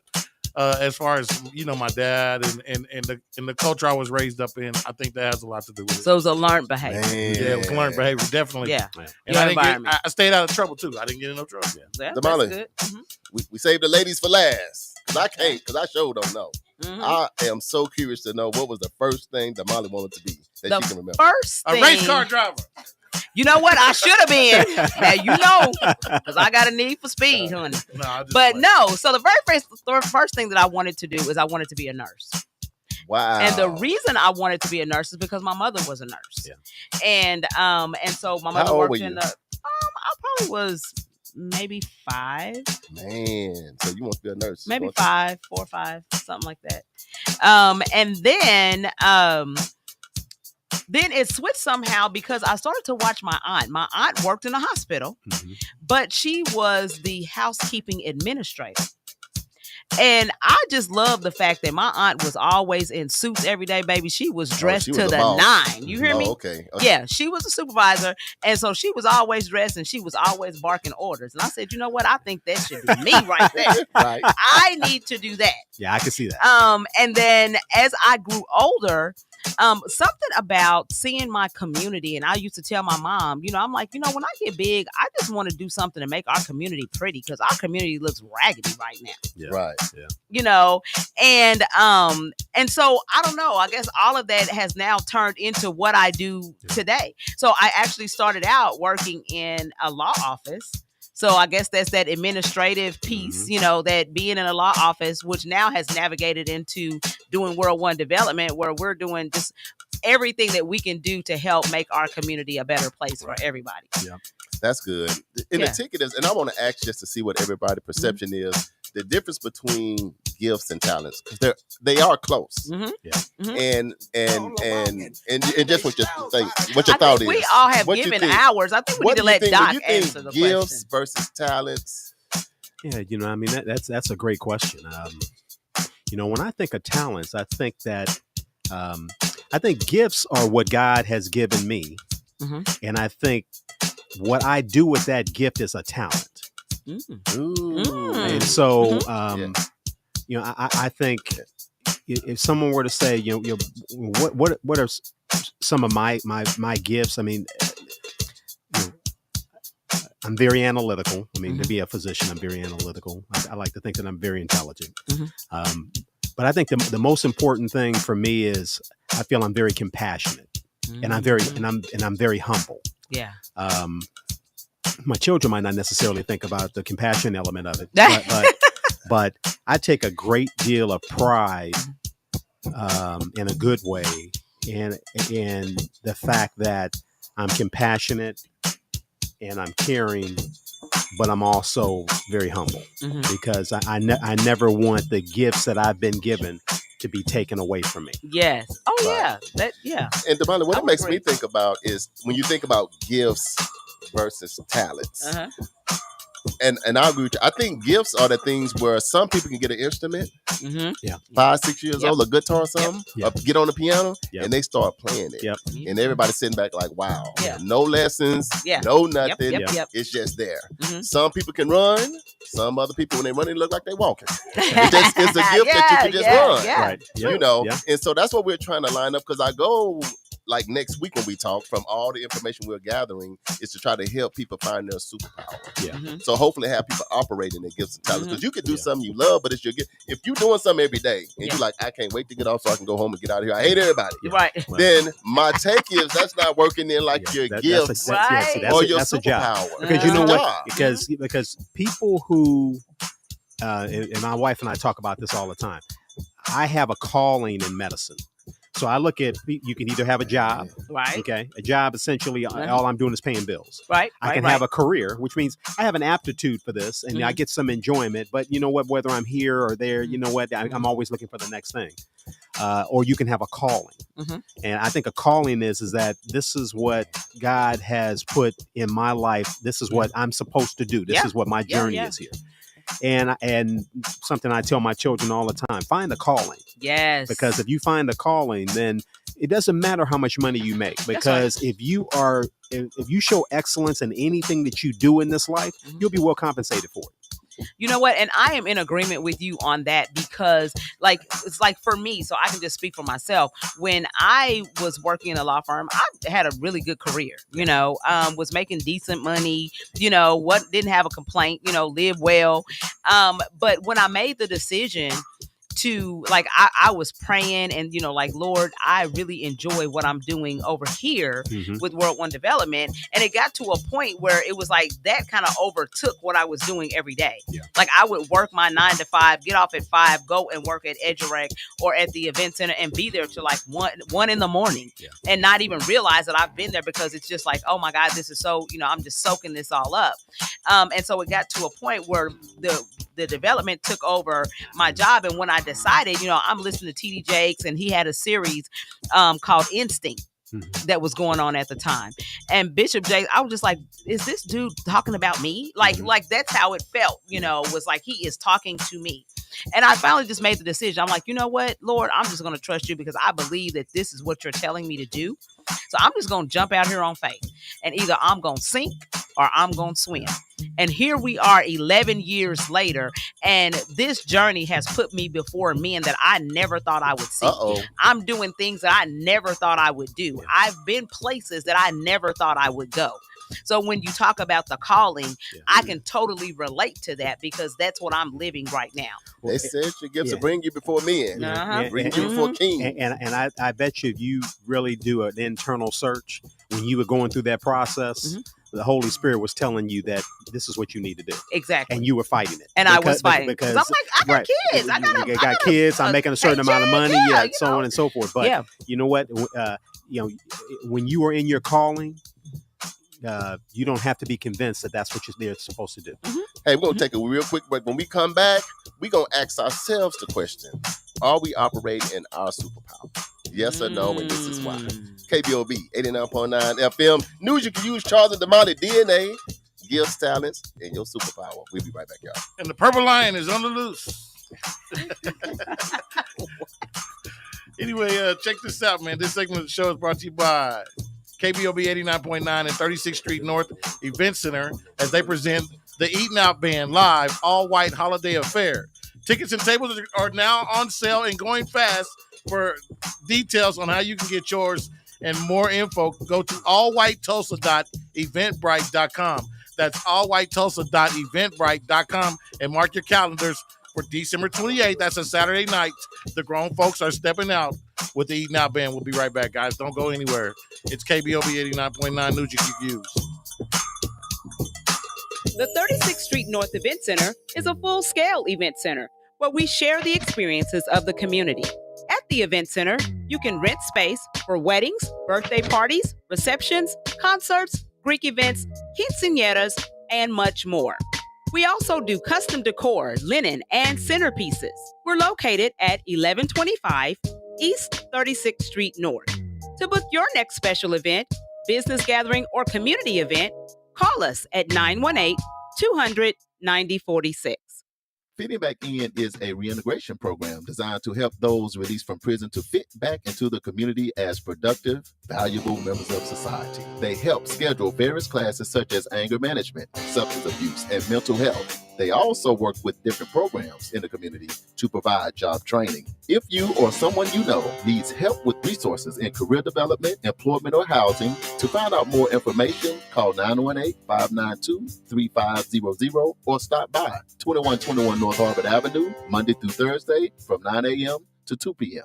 as far as my dad and the culture I was raised up in, I think that has a lot to do with it. So it was a learned behavior. Man. Yeah, it was learned behavior, definitely. Yeah. And I stayed out of trouble too. I didn't get in no trouble. Yeah, Damali, that's good. Mm-hmm. we saved the ladies for last. Because I sure don't know. Mm-hmm. I am so curious to know what was the first thing Damali wanted to be that she can remember. First thing, a race car driver. You know what? I should have been. Now because I got a need for speed, honey. No. So the very first thing that I wanted to do is I wanted to be a nurse. Wow. And the reason I wanted to be a nurse is because my mother was a nurse. Yeah. And so my mother worked in the. I probably was maybe 5. Man, so you want to be a nurse? Maybe 5, 4 or 5, something like that. And then it switched somehow because I started to watch my aunt. My aunt worked in a hospital, but she was the housekeeping administrator. And I just love the fact that my aunt was always in suits every day, baby. She was dressed to the nine. You hear me? Okay. Yeah, she was a supervisor. And so she was always dressed and she was always barking orders. And I said, you know what? I think that should be me right there. Right. I need to do that. Yeah, I can see that. And then as I grew older, something about seeing my community, and I used to tell my mom, I'm like, when I get big, I just want to do something to make our community pretty because our community looks raggedy right now. Yeah. Right. Yeah. And so I don't know. I guess all of that has now turned into what I do today. So I actually started out working in a law office. So I guess that's that administrative piece, that being in a law office, which now has navigated into doing World One development, where we're doing just everything that we can do to help make our community a better place for everybody. Yeah, that's good. And the ticket is, and I want to ask just to see what everybody's perception is, the difference between gifts and talents, because they are close. Mm-hmm. Yeah. Mm-hmm. And just what your thought is. We all have given ours. I think we need to let Doc answer the gifts question. Versus talents. Yeah, that's a great question. When I think of talents, I think that I think gifts are what God has given me, and I think what I do with that gift is a talent. And so, I think if someone were to say, what are some of my gifts? I mean, I'm very analytical. I mean, to be a physician, I'm very analytical. I like to think that I'm very intelligent. But I think the most important thing for me is I feel I'm very compassionate, and I'm very humble. Yeah. My children might not necessarily think about the compassion element of it, but I take a great deal of pride, in a good way, in the fact that I'm compassionate and I'm caring, but I'm also very humble because I never want the gifts that I've been given to be taken away from me. Yes. Oh, yeah. And Damali, what it makes me think about is when you think about gifts versus talents. And I agree with you. I think gifts are the things where some people can get an instrument, 5, 6 years old, a guitar or something, or get on the piano, and they start playing it. And everybody's sitting back like, wow, no lessons, no nothing. It's just there. Some people can run. Some other people, when they run, they look like they're walking. It's a gift that you can just run. Right. And so that's what we're trying to line up, because I go like next week when we talk, from all the information we're gathering, is to try to help people find their superpower. So hopefully have people operating their gifts and talents, because you can do something you love, but it's your gift. If you're doing something every day and you're like, I can't wait to get off so I can go home and get out of here, I hate everybody. Right. Then my take is that's not working in like your gifts or your superpower. Because you know what? Because people who, and my wife and I talk about this all the time, I have a calling in medicine. So I look at, you can either have a job, okay? A job, essentially, all I'm doing is paying bills. Right. I can have a career, which means I have an aptitude for this, and I get some enjoyment. But you know what? Whether I'm here or there, you know what? I'm always looking for the next thing. Or you can have a calling, and I think a calling is that this is what God has put in my life. This is what I'm supposed to do. This is what my journey is here. And something I tell my children all the time: find a calling. Yes. Because if you find a calling, then It doesn't matter how much money you make, because if you show excellence in anything that you do in this life, you'll be well compensated for it. You know what? And I am in agreement with you on that, because like, it's like for me, so I can just speak for myself. When I was working in a law firm, I had a really good career, was making decent money, didn't have a complaint, live well. But when I made the decision to, like, I was praying and, Lord, I really enjoy what I'm doing over here with World One Development. And it got to a point where it was like that kind of overtook what I was doing every day. Yeah. Like, I would work my 9 to 5, get off at 5, go and work at EduRec or at the event center and be there till like 1 in the morning and not even realize that I've been there, because it's just like, oh my God, this is so, I'm just soaking this all up. And so it got to a point where the development took over my job. And when I decided, I'm listening to TD Jakes, and he had a series called Instinct that was going on at the time. And Bishop Jakes, I was just like, is this dude talking about me? Like that's how it felt, was like, he is talking to me. And I finally just made the decision. I'm like, you know what, Lord, I'm just going to trust you, because I believe that this is what you're telling me to do. So I'm just going to jump out here on faith, and either I'm going to sink or I'm going to swim. And here we are 11 years later, and this journey has put me before men that I never thought I would see. I'm doing things that I never thought I would do. I've been places that I never thought I would go. So when you talk about the calling, I can totally relate to that, because that's what I'm living right now. They said your gifts will bring you before men, bring you before kings. And I bet you really do an internal search when you were going through that process. The Holy Spirit was telling you that this is what you need to do. Exactly. And you were fighting it. And I was fighting. Because I'm like, I got kids. I got kids. I'm making a certain amount of money. So on and so forth. But you know what? When you are in your calling, you don't have to be convinced that that's what they're supposed to do. Hey, we're going to take a real quick break. When we come back, we're going to ask ourselves the question, are we operating in our superpower? Yes or no, and this is why. KBOB 89.9 FM. News you can use. Charles and Damali, DNA, gifts, talents, and your superpower. We'll be right back, y'all. And the purple lion is on the loose. Anyway, check this out, man. This segment of the show is brought to you by KBOB 89.9 and 36th Street North Event Center, as they present the Eating Out Band live all-white holiday affair. Tickets and tables are now on sale and going fast. For details on how you can get yours and more info, go to allwhitetulsa.eventbrite.com. That's allwhitetulsa.eventbrite.com, and mark your calendars for December 28th. That's a Saturday night. The grown folks are stepping out with the Eating Out Band. We'll be right back, guys. Don't go anywhere. It's KBOB 89.9 News you can use. The 36th Street North Event Center is a full-scale event center where we share the experiences of the community. At the event center, you can rent space for weddings, birthday parties, receptions, concerts, Greek events, quinceañeras, and much more. We also do custom decor, linen, and centerpieces. We're located at 1125 East 36th Street North. To book your next special event, business gathering, or community event, call us at 918-200-9046. Fitting Back In is a reintegration program designed to help those released from prison to fit back into the community as productive, valuable members of society. They help schedule various classes such as anger management, substance abuse, and mental health. They also work with different programs in the community to provide job training. If you or someone you know needs help with resources in career development, employment, or housing, to find out more information, call 918-592-3500 or stop by 2121 North Harper Avenue, Monday through Thursday from 9 a.m. to 2 p.m.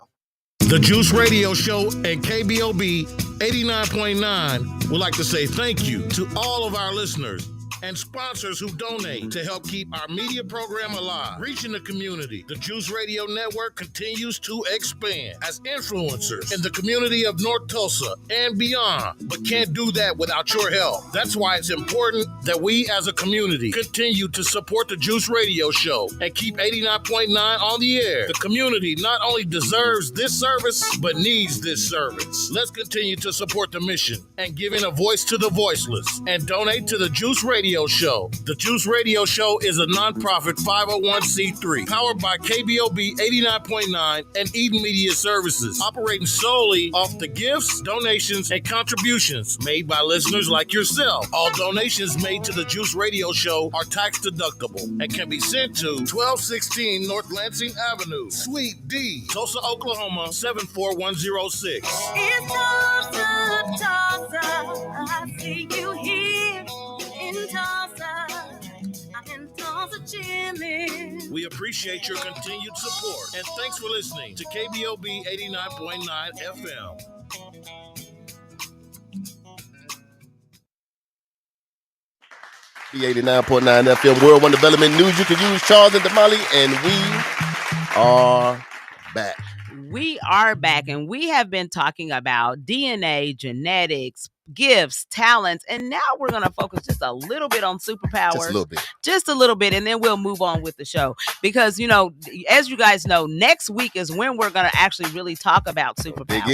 The Juice Radio Show and KBOB 89.9 would like to say thank you to all of our listeners and sponsors who donate to help keep our media program alive, reaching the community. The Juice Radio Network continues to expand as influencers in the community of North Tulsa and beyond, but can't do that without your help. That's why it's important that we as a community continue to support the Juice Radio Show and keep 89.9 on the air. The community not only deserves this service, but needs this service. Let's continue to support the mission and giving a voice to the voiceless, and donate to the Juice Radio Radio Show. The Juice Radio Show is a nonprofit 501c3 powered by KBOB 89.9 and Eden Media Services, operating solely off the gifts, donations, and contributions made by listeners like yourself. All donations made to the Juice Radio Show are tax deductible and can be sent to 1216 North Lansing Avenue, Suite D, Tulsa, Oklahoma 74106. It's Tulsa, I see you here in Tulsa. I'm in Tulsa, Jimmy. We appreciate your continued support and thanks for listening to KBOB 89.9 FM. The 89.9 FM World One Development News you can use. Charles and Damali, and we are back. We are back, and we have been talking about DNA, genetics, gifts, talents, and now we're going to focus just a little bit on superpowers. Just a little bit, and then we'll move on with the show. Because, you know, as you guys know, next week is when we're going to actually really talk about superpowers. Dig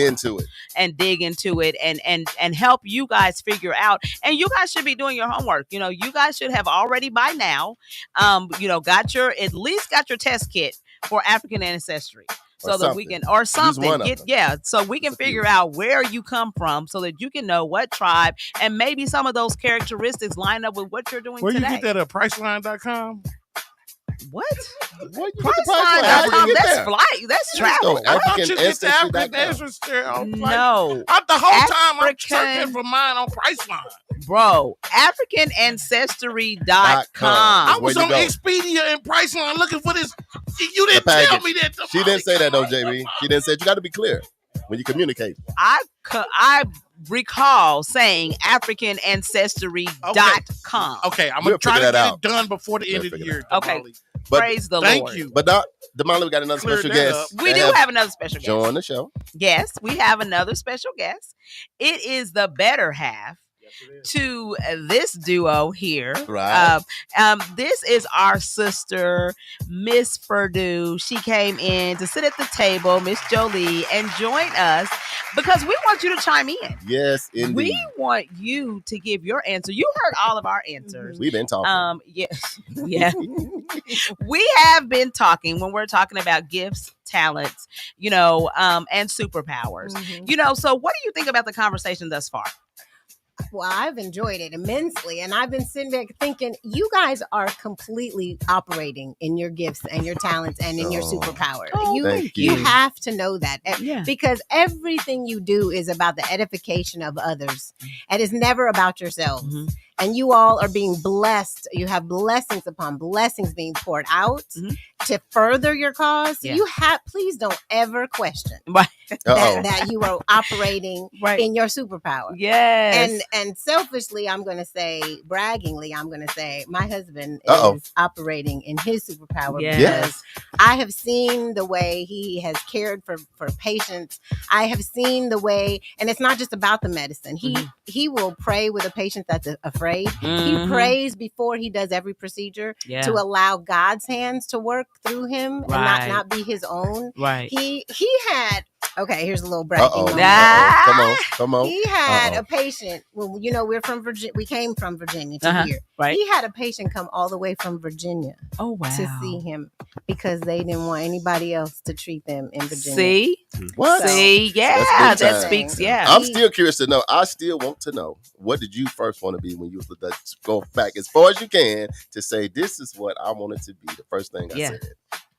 into it and help you guys figure out. And you guys should be doing your homework. You know, you guys should have already by now, got your test kit for African ancestry. So that we can, or something, so we can figure out where you come from so that you can know what tribe and maybe some of those characteristics line up with what you're doing Where today. you get that at Priceline.com? What? Priceline? That's flight. That's travel. I thought you get the African ancestry on No. the whole time I'm searching for mine on Priceline. Bro, AfricanAncestry.com. I was on Expedia and Priceline looking for this. You didn't tell me that. She didn't say that though, JB. She didn't say it. You got to be clear when you communicate. I recall saying AfricanAncestry.com. Okay, I'm going to try to get it done before the end of the year. Okay. Praise the Lord. Thank you. But Damali, we got another special guest. We do have another special guest. Join the show. Yes, we have another special guest. It is the better half to this duo here. Right. This is our sister, Miss Purdue. She came in to sit at the table, Miss Jolie, and join us because we want you to chime in. Yes, indeed. We want you to give your answer. You heard all of our answers. We've been talking. Yes. Yeah. We have been talking when we're talking about gifts, talents, and superpowers. Mm-hmm. So what do you think about the conversation thus far? Well, I've enjoyed it immensely. And I've been sitting back thinking, you guys are completely operating in your gifts and your talents and in your superpower. You have to know that because everything you do is about the edification of others. And it's never about yourselves. Mm-hmm. And you all are being blessed. You have blessings upon blessings being poured out to further your cause. Yeah. Please don't ever question that you are operating in your superpower. Yes. And selfishly, I'm going to say, braggingly, I'm going to say my husband is operating in his superpower because I have seen the way he has cared for patients. I have seen the way, and it's not just about the medicine. He will pray with a patient that's afraid. He prays before he does every procedure to allow God's hands to work through him and not be his own. Right. He had, okay, here's a little bragging. Come on. He had a patient, we're from Virginia. We came from Virginia to here. Right. He had a patient come all the way from Virginia to see him because they didn't want anybody else to treat them in Virginia. See? What? See? Yeah, that speaks. Yeah. I'm still curious to know. I still want to know, what did you first want to be when you go back as far as you can to say, this is what I wanted to be, the first thing I said?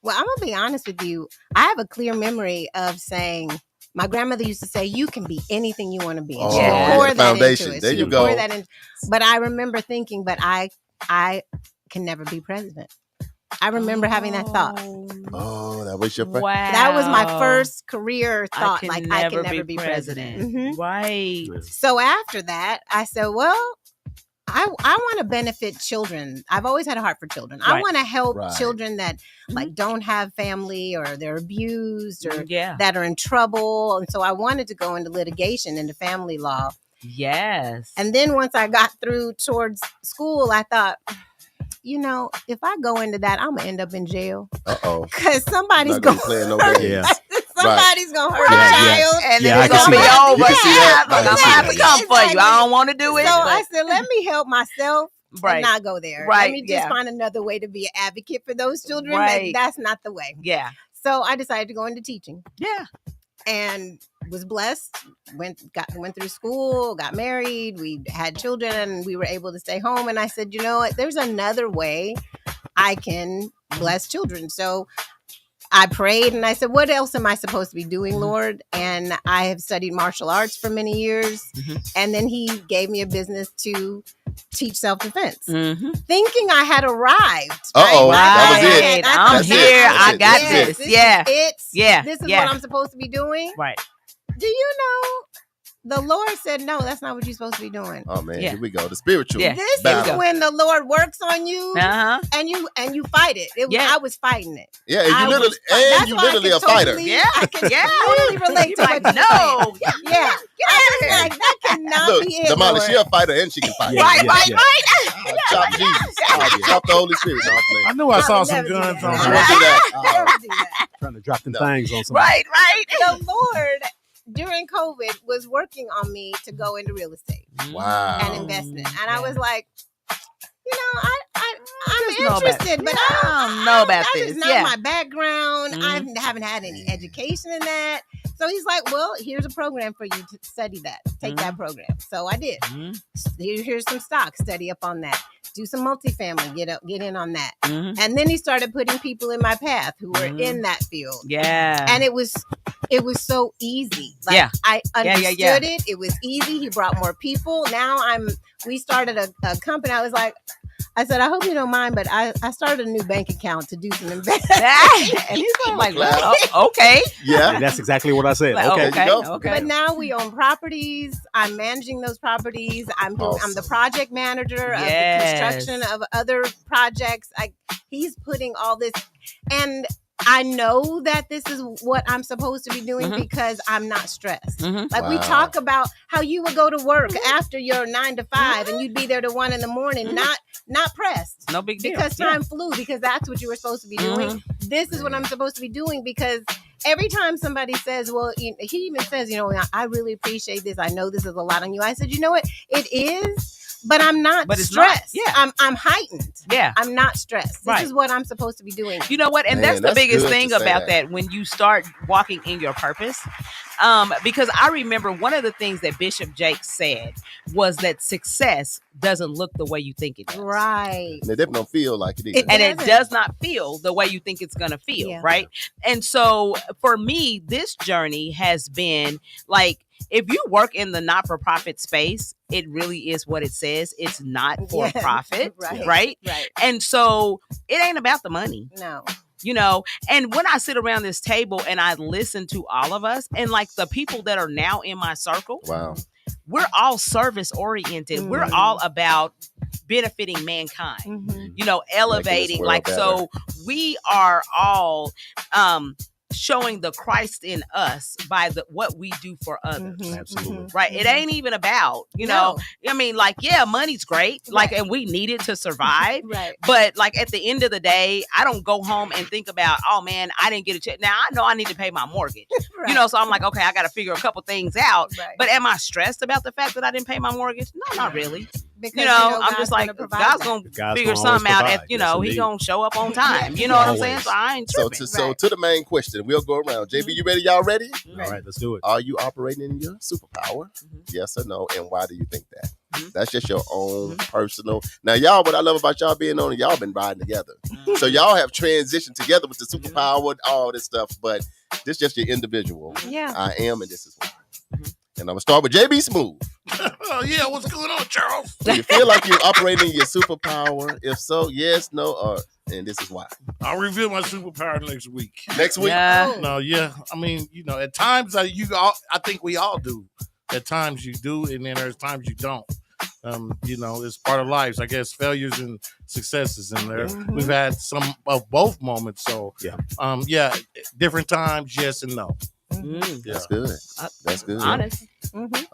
Well, I'm going to be honest with you. I have a clear memory of saying, my grandmother used to say, you can be anything you want to be. And she would pour that foundation. Into it. There you go. But I remember thinking, but I can never be president. I remember having that thought. Oh, that was your first. Wow. That was my first career thought. I can never be president. Mm-hmm. Right. So after that, I said, well, I want to benefit children. I've always had a heart for children. I want to help children that don't have family or they're abused or that are in trouble. And so I wanted to go into litigation, into family law. Yes. And then once I got through towards school, I thought, if I go into that, I'm going to end up in jail. Because somebody's going to play no game. Somebody's going to hurt a child. And then it's going to be over. I'm going to have to come for you. I don't want to do it. So I said, let me help myself and not go there. Right. Let me just find another way to be an advocate for those children. Right. That's not the way. Yeah. So I decided to go into teaching. Yeah. And was blessed, went through school, got married, we had children, and we were able to stay home. And I said, you know what, there's another way I can bless children. So I prayed and I said, what else am I supposed to be doing, Lord? And I have studied martial arts for many years. And then he gave me a business to teach self-defense, thinking I had arrived. Uh-oh, that was it. I'm here. I got this. Yeah. This is what I'm supposed to be doing. Right. Do you know the Lord said, no, that's not what you're supposed to be doing. Oh man, here we go. The spiritual. This is when the Lord works on you and you fight it. I was fighting it. Yeah, and you literally a fighter. I can totally relate to it. No. Yeah. I was like, that cannot be it. Damali, she a fighter and she can fight. Right. Chop Jesus. Chop the Holy Spirit. I knew I saw some guns on Never do that. Trying to drop them things on somebody. Right. The Lord during COVID was working on me to go into real estate. Wow. And investment. And I was like, you know, I'm interested, but I don't know about this. That is not my background. I haven't had any education in that. So he's like, well, here's a program for you to study that. Take that program. So I did. Here's some stocks. Study up on that. Do some multifamily. Get in on that. And then he started putting people in my path who were in that field. Yeah. And it was so easy. Like, I understood it. It was easy. He brought more people. Now we started a company. I said, I hope you don't mind, but I started a new bank account to do some investment. And he's like, well, okay. Yeah. And that's exactly what I said. Like, okay. But now we own properties. I'm managing those properties. I'm the project manager of the construction of other projects. He's putting all this, and I know that this is what I'm supposed to be doing because I'm not stressed. Like we talk about how you would go to work after your 9 to 5 and you'd be there to 1 a.m, not pressed. No big deal. Because time flew, because that's what you were supposed to be doing. This is what I'm supposed to be doing, because every time somebody says, well, he even says, I really appreciate this. I know this is a lot on you. I said, you know what? It is. But I'm not stressed. I'm heightened. Yeah. I'm not stressed. This is what I'm supposed to be doing. You know what? And that's the biggest thing about that when you start walking in your purpose. Because I remember one of the things that Bishop Jake said was that success doesn't look the way you think it does. Right. And it definitely don't feel like it is. And it does not feel the way you think it's going to feel. Right. And so for me, this journey has been like, if you work in the not-for-profit space, it really is what it says. It's not for profit, right? And so it ain't about the money. No. And when I sit around this table and I listen to all of us and like the people that are now in my circle, we're all service oriented. We're all about benefiting mankind, elevating. So we are all showing the Christ in us by what we do for others. Absolutely. Right. It ain't even about, I mean, like, money's great. Like, and we need it to survive. But like at the end of the day, I don't go home and think about, oh man, I didn't get a check. Now I know I need to pay my mortgage, so I'm like, okay, I got to figure a couple things out. But am I stressed about the fact that I didn't pay my mortgage? No, not really. Because I'm just like, God's gonna figure something out. He gonna show up on time. You know what I'm saying? So I ain't tripping. So to the main question, we'll go around. JB, you ready? Y'all ready? All right, let's do it. Are you operating in your superpower? Yes or no? And why do you think that? That's just your own personal. Now, y'all, what I love about y'all being on, y'all been riding together. So y'all have transitioned together with the superpower, all this stuff. But this is just your individual. Yeah. I am, and this is why. And I'm going to start with JB Smooth. What's going on, Charles? Do you feel like you're operating your superpower? If so, yes, no, and this is why. I'll reveal my superpower next week. Next week? No, I mean, at times I think we all do. At times you do, and then there's times you don't. It's part of life. I guess failures and successes in there. We've had some of both moments. So, different times, yes and no. That's good. That's good. Honest.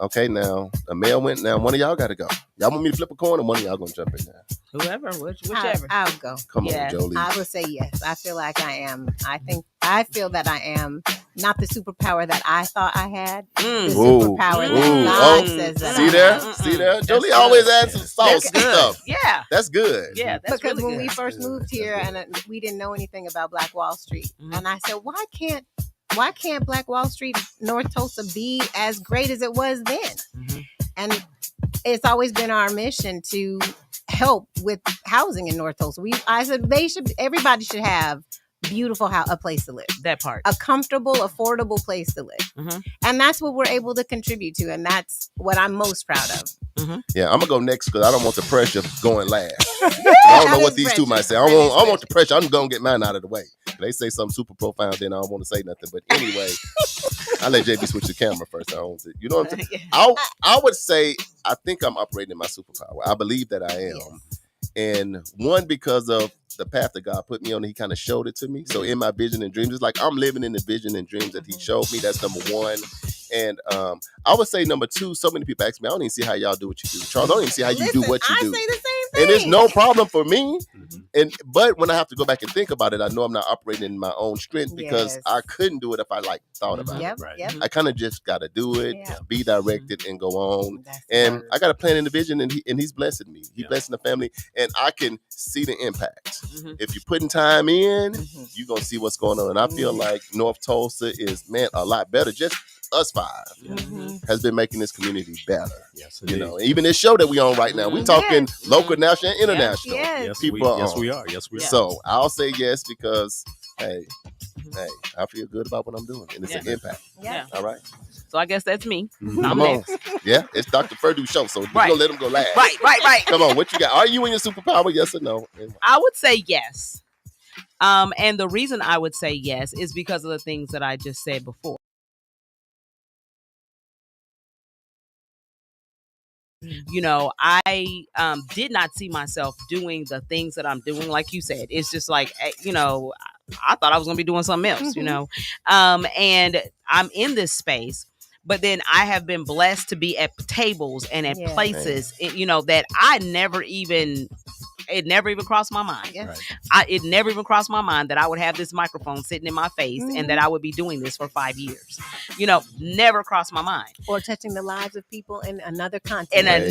Okay, now a mail went. Now one of y'all got to go. Y'all want me to flip a coin, or one of y'all gonna jump in there? Whoever, whichever. I'll go. Come on, Jolie. I would say yes. I feel like I am. I feel that I am not the superpower that I thought I had. The Ooh. superpower Ooh. that God says that See I there? have. See there? Jolie always adds some sauce and stuff. Yeah. That's good. Yeah, that's Because really when good. we first moved here and we didn't know anything about Black Wall Street, and I said, why can't Black Wall Street, North Tulsa, be as great as it was then? And it's always been our mission to help with housing in North Tulsa. I said everybody should have beautiful a place to live. That part. A comfortable, affordable place to live. And that's what we're able to contribute to. And that's what I'm most proud of. Yeah, I'm gonna go next because I don't want the pressure of going last. I don't know what these two might say. I want the pressure. I'm gonna get mine out of the way. They say something super profound, then I don't want to say nothing. But anyway, I'll let JB switch the camera first. You know what I'm saying? I would say I think I'm operating in my superpower. I believe that I am. And one, because of the path that God put me on, he kind of showed it to me. So in my vision and dreams, it's like I'm living in the vision and dreams that he showed me. That's number one. And I would say number two, so many people ask me, I don't even see how y'all do what you do. Charles, I don't even see how you do what you do. I say the same thing. And it's no problem for me. But when I have to go back and think about it, I know I'm not operating in my own strength because I couldn't do it if I thought about it. Yep. I kind of just got to do it, be directed, and go on. And I got a plan and a vision, and he's blessing me. He's blessing the family, and I can see the impact. If you're putting time in, you're gonna see what's going on. And I feel like North Tulsa is a lot better. Just us five has been making this community better. Yes, you know, even this show that we on right now, we talking local, national, and international. Yes, people we are. Yes, we are. So I'll say yes because hey, I feel good about what I'm doing, and it's an impact. Yeah. All right. So I guess that's me. Come on. Yeah, it's Dr. Purdue's show, so we're gonna let him go last. Right. Come on, what you got? Are you in your superpower? Yes or no? I would say yes. And the reason I would say yes is because of the things that I just said before. You know, I did not see myself doing the things that I'm doing. Like you said, it's just like, you know, I thought I was going to be doing something else, you know, and I'm in this space. But then I have been blessed to be at tables and at places, you know, that it never even crossed my mind. It never even crossed my mind that I would have this microphone sitting in my face and that I would be doing this for 5 years. You know, never crossed my mind. Or touching the lives of people in another continent.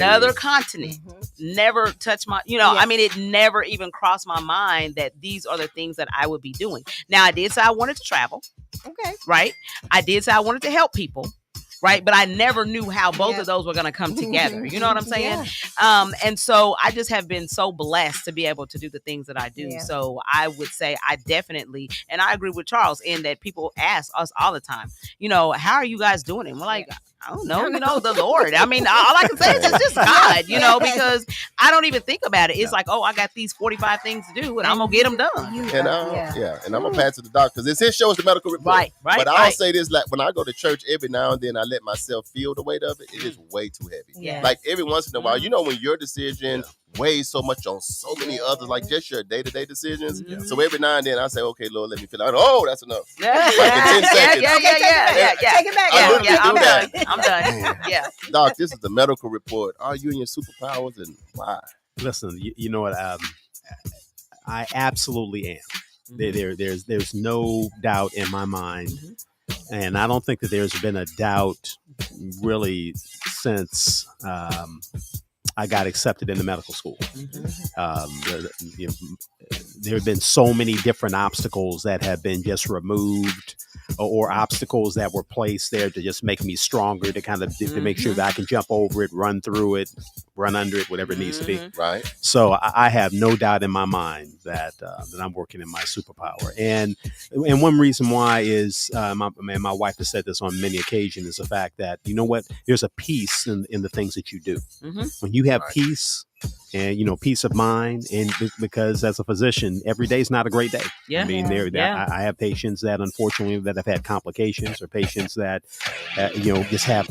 Never touched my, you know, I mean, it never even crossed my mind that these are the things that I would be doing. Now, I did say I wanted to travel. Okay. Right? I did say I wanted to help people. Right. But I never knew how both of those were going to come together. You know what I'm saying? And so I just have been so blessed to be able to do the things that I do. Yeah. So I would say I definitely, and I agree with Charles in that people ask us all the time, you know, how are you guys doing it? And we're like, I don't know, you know, the Lord. I mean, all I can say is it's just God, you know, because I don't even think about it. It's like, oh, I got these 45 things to do and I'm going to get them done. And and I'm going to pass it to the doctor because it's his show, is the medical report. Right. But I'll say this, like when I go to church every now and then, I let myself feel the weight of it. It is way too heavy. Yeah. Like every once in a while, you know, when your decision weighs so much on so many others, like just your day-to-day decisions. So every now and then I say, okay, Lord, let me feel it. Oh, that's enough. Like in 10 seconds. Take it back. I'm done. Yeah. Doc, this is the medical report. Are you in your superpowers and why? Listen, you know what? I absolutely am. There's no doubt in my mind. And I don't think that there's been a doubt really since I got accepted into medical school. There have been so many different obstacles that have been just removed or obstacles that were placed there to just make me stronger, to kind of to make sure that I can jump over it, run through it, run under it, whatever it needs to be. Right. So I have no doubt in my mind that I'm working in my superpower. And one reason why is my wife has said this on many occasions, is the fact that, you know what, there's a peace in the things that you do. When you have peace and, you know, peace of mind, and because as a physician, every day is not a great day. I mean, I have patients that unfortunately that have had complications, or patients that, you know, just have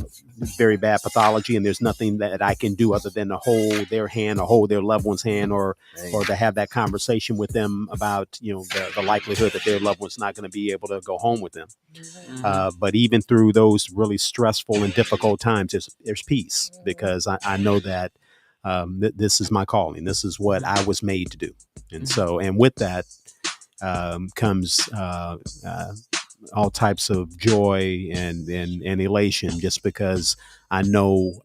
very bad pathology, and there's nothing that I can do other than to hold their hand or hold their loved one's hand, or to have that conversation with them about, you know, the likelihood that their loved one's not going to be able to go home with them. But even through those really stressful and difficult times, there's peace, because I know that this is my calling. This is what I was made to do. And so, and with that comes all types of joy and elation just because I know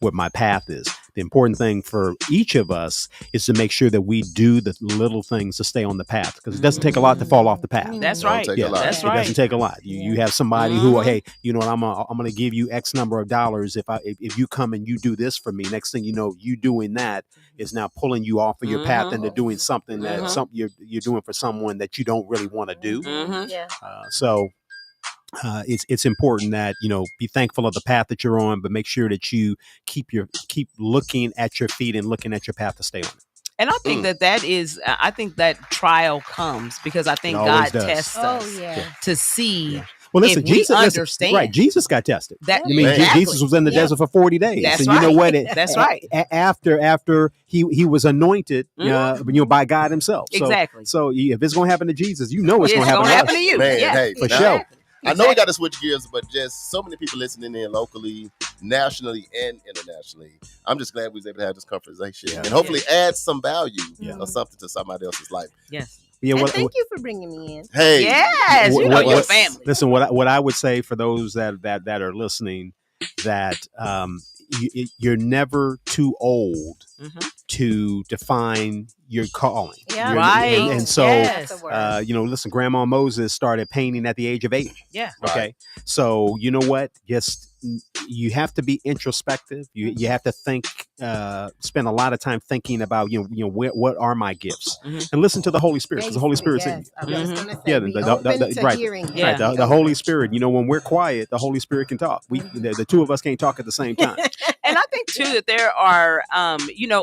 what my path is. The important thing for each of us is to make sure that we do the little things to stay on the path, because it doesn't take a lot to fall off the path. That's right. Take a lot. That's It right. doesn't take a lot. You have somebody who, hey, you know what, I'm gonna give you X number of dollars if you come and you do this for me. Next thing you know, you doing that is now pulling you off of your path into doing something that you're doing for someone that you don't really want to do. So it's important that, you know, be thankful of the path that you're on, but make sure that you keep looking at your feet and looking at your path to stay on it. And I think I think that trial comes because I think God tests us to see. Well, listen, if Jesus we understand. Right, Jesus got tested. Exactly. Jesus was in the desert for 40 days. That's and right. You know what? That's right. After he was anointed, by God Himself. So, exactly. So if it's going to happen to Jesus, you know it's going to happen to you. Man, yeah, hey, for sure. I know we got to switch gears, but just so many people listening in locally, nationally, and internationally. I'm just glad we was able to have this conversation and hopefully add some value or something to somebody else's life. Yes. Yeah, thank you for bringing me in. Hey, yes, your family. Listen, what I would say for those that are listening, that you're never too old to define your calling. Yeah, right. And so, listen, Grandma Moses started painting at the age of 8. Yeah. Okay. Right. So you know what? You have to be introspective. You have to think, spend a lot of time thinking about, what are my gifts, and listen to the Holy Spirit, because the Holy Spirit's in you. The Holy Spirit. You know, when we're quiet, the Holy Spirit can talk. The two of us can't talk at the same time. And I think too that there are,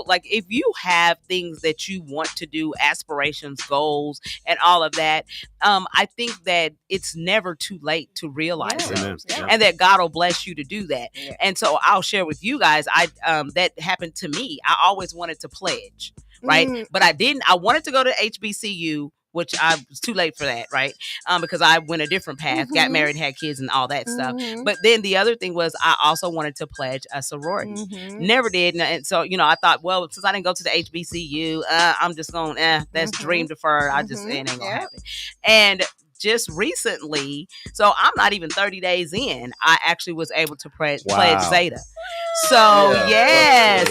like if you have things that you want to do, aspirations, goals, and all of that, I think that it's never too late to realize those, and that God will bless you to do that. Yeah. And so I'll share with you guys, that happened to me. I always wanted to pledge, right? But I didn't. I wanted to go to HBCU, which I was too late for that, right? Because I went a different path, got married, had kids and all that stuff. But then the other thing was I also wanted to pledge a sorority. Never did. And so, I thought, well, since I didn't go to the HBCU, I'm just going, that's dream deferred. It ain't going to happen. And just recently, so I'm not even 30 days in, I actually was able to pledge Zeta. So, so there it's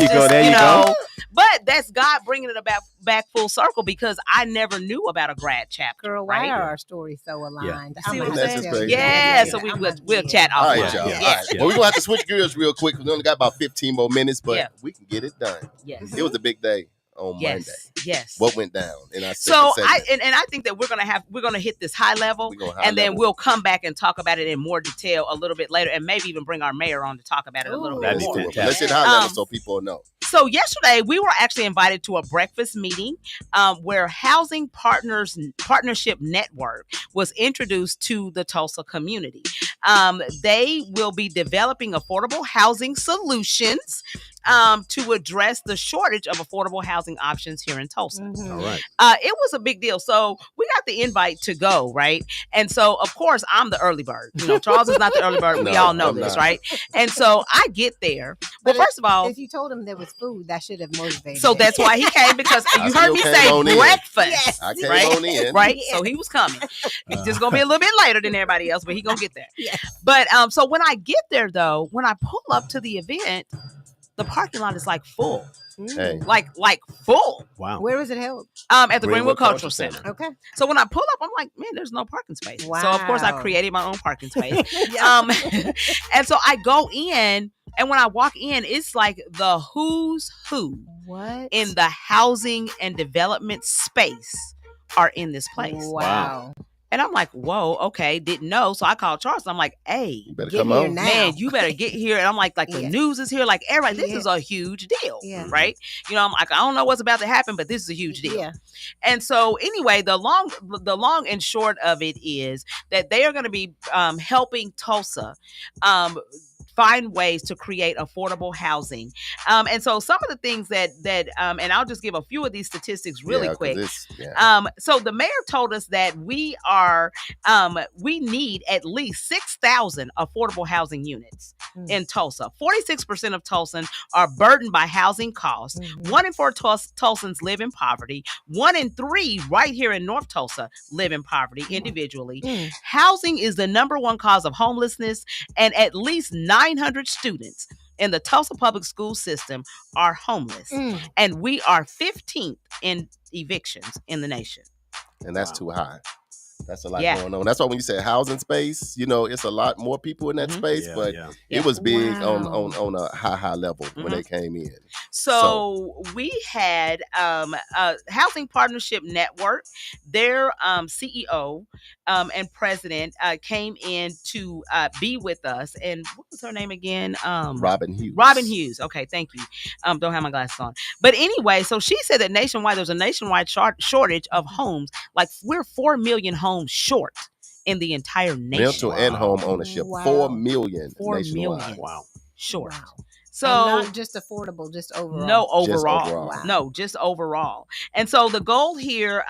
you just, go. Go. But that's God bringing it back full circle, because I never knew about a grad chapter. Girl, why are our stories so aligned? Yeah. See what I'm saying? So we'll chat offline. All right, y'all. All right. Well, we're going to have to switch gears real quick. We only got about 15 more minutes, but we can get it done. Yes. It was a big day on Monday. Yes. What went down in our I think that we're gonna hit this high level, then we'll come back and talk about it in more detail a little bit later, and maybe even bring our mayor on to talk about it a little bit more. Let's hit high level so people know. So yesterday we were actually invited to a breakfast meeting where Housing Partnership Network was introduced to the Tulsa community. They will be developing affordable housing solutions to address the shortage of affordable housing options here in Tulsa. All right. It was a big deal. So we got the invite to go, right? And so, of course, I'm the early bird. Charles is not the early bird. We all know this, right? And so I get there. Well, first of all, if you told him there was food, that should have motivated. So that's why he came, because you heard me say breakfast. Yes. I came on in. Right? Yeah. So he was coming. He's just going to be a little bit later than everybody else, but he's going to get there. Yeah. But so when I get there, though, when I pull up to the event, the parking lot is like full. Hey. Like full. Wow. Where was it held? At the Greenwood Cultural Center. Okay. So when I pull up, I'm like, man, there's no parking space. Wow. So of course I created my own parking space. And so I go in, and when I walk in, it's like the who's who in the housing and development space are in this place. Wow. And I'm like, whoa, okay, didn't know. So I called Charles. I'm like, hey, you better come on. Man, you better get here. And I'm like the news is here. Like, everybody, this is a huge deal, right? I'm like, I don't know what's about to happen, but this is a huge deal. Yeah. And so anyway, the long and short of it is that they are going to be helping Tulsa find ways to create affordable housing. And so some of the things that and I'll just give a few of these statistics really quick. So the mayor told us that we need at least 6,000 affordable housing units in Tulsa. 46% of Tulsans are burdened by housing costs. 1 in 4 Tulsans live in poverty. 1 in 3 right here in North Tulsa live in poverty individually. Housing is the #1 cause of homelessness, and at least 900 students in the Tulsa public school system are homeless. And we are 15th in evictions in the nation. And that's too high. That's a lot going on. That's why when you say housing space, it's a lot more people in that space, but it was big on a high level when they came in. So we had Housing Partnership Network. Their CEO and president came in to be with us. And what was her name again? Robin Hughes. Robin Hughes. Okay, thank you. Don't have my glasses on. But anyway, so she said that there's a nationwide shortage of homes. Like we're 4 million homes short in the entire nation. Rental and home ownership. 4 million 4 nationwide. million short. So and not just affordable, just overall. No, overall. Just overall. Wow. No, just overall. And so the goal here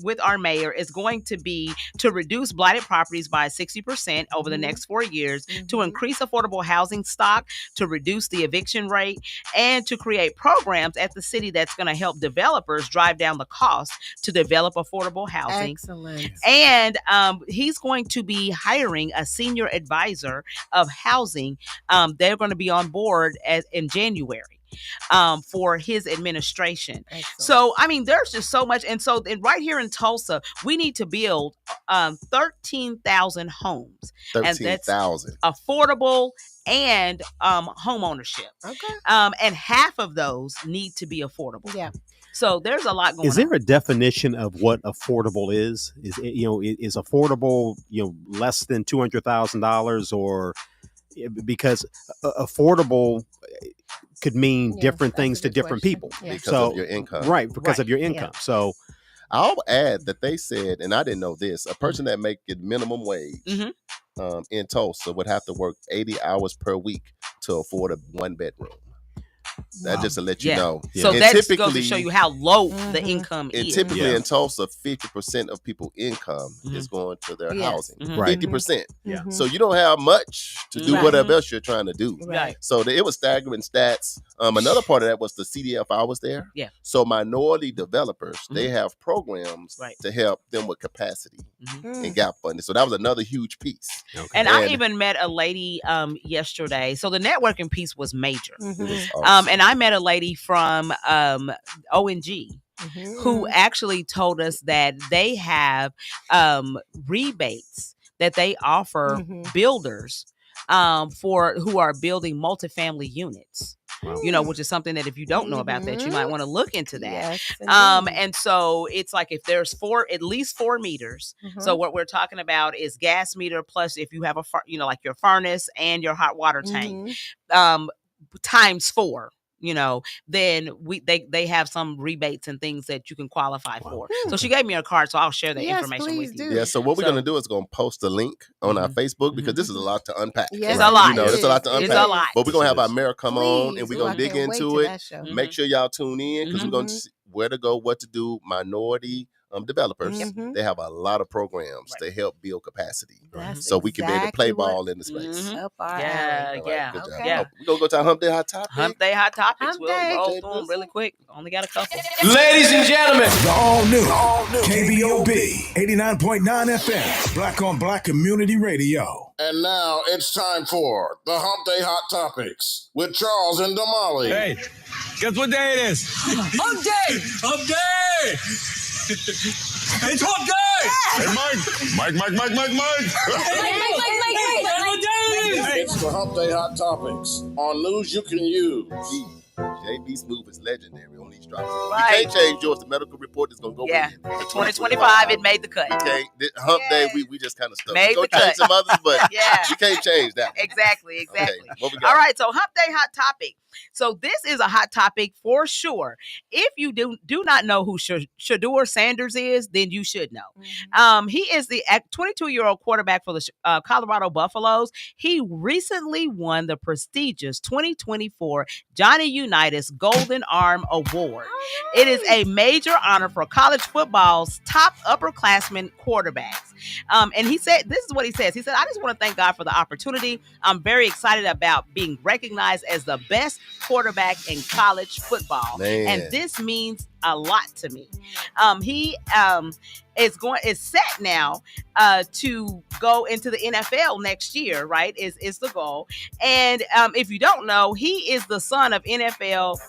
with our mayor is going to be to reduce blighted properties by 60% over the next 4 years, to increase affordable housing stock, to reduce the eviction rate, and to create programs at the city that's going to help developers drive down the cost to develop affordable housing. Excellent. And he's going to be hiring a senior advisor of housing. They're going to be on board in January for his administration. Excellent. So, I mean, there's just so much. And so right here in Tulsa, we need to build 13,000 homes. 13,000. Affordable and home ownership. Okay. And half of those need to be affordable. Yeah. So there's a lot going on. Is there a definition of what affordable is? Is affordable, less than $200,000, or because affordable could mean different things to different people because of your income, right? Because of your income. Yeah. So I'll add that they said, and I didn't know this, a person that make it minimum wage in Tulsa would have to work 80 hours per week to afford a 1-bedroom. That just to let you know. So that goes to show you how low the income is. And typically in Tulsa, 50% of people's income is going to their housing. 50%. Yeah. So you don't have much to do whatever else you're trying to do. Right. So it was staggering stats. Another part of that was the CDF I was there. Yeah. So minority developers, they have programs to help them with capacity and gap funding. So that was another huge piece. Okay. And I even met a lady yesterday. So the networking piece was major. And I met a lady from ONG who actually told us that they have rebates that they offer builders for who are building multifamily units. Wow. Which is something that if you don't know about that, you might want to look into that. Yes, and so it's like if there's at least 4 meters. So what we're talking about is gas meter plus if you have like your furnace and your hot water tank, times 4. Then they have some rebates and things that you can qualify for. So she gave me a card, so I'll share the information with you. Yeah, so what we're going to do is going to post a link on our Facebook because this is a lot to unpack. Yes. It's a lot. It's a lot to unpack. It's a lot. But we're going to have our mayor come on and we're going to dig into it. Make sure y'all tune in because we're going to see where to go, what to do, minority developers. They have a lot of programs to help build capacity. So we can be able to play ball in the space. Up our alley. Good job. We're going to go to our Hump Day Hot Topics. Hump Day Hot Topics. We'll roll through them really quick. Only got a couple. Ladies and gentlemen, the all new KBOB 89.9 FM, Black on Black Community Radio. And now it's time for the Hump Day Hot Topics with Charles and Damali. Hey, guess what day it is? Hump Day! Hump Day! It's Hump Day! Hey, Mike! It's the Hump Day Hot Topics on news you can use. JB Smooth is legendary on these drops. Right. You can't change yours. The medical report is gonna go Yeah. in. 2025, it made the cut. Okay, Hump Day, we just kind of stuck. Made We're the gonna change cut. some others, but Yeah. you can't change that. Exactly. Okay, what we got? All right, so Hump Day hot topic. So this is a hot topic for sure. If you do not know who Shedeur Sanders is, then you should know. Mm-hmm. He is the 22-year-old quarterback for the Colorado Buffaloes. He recently won the prestigious 2024 Johnny Unitas Golden Arm Award. It is a major honor for college football's top upperclassmen quarterbacks. And he said, this is what he says. He said, I just want to thank God for the opportunity. I'm very excited about being recognized as the best quarterback in college football. Man. And this means a lot to me. He is set now to go into the NFL next year, right? Is the goal. And if you don't know, he is the son of NFL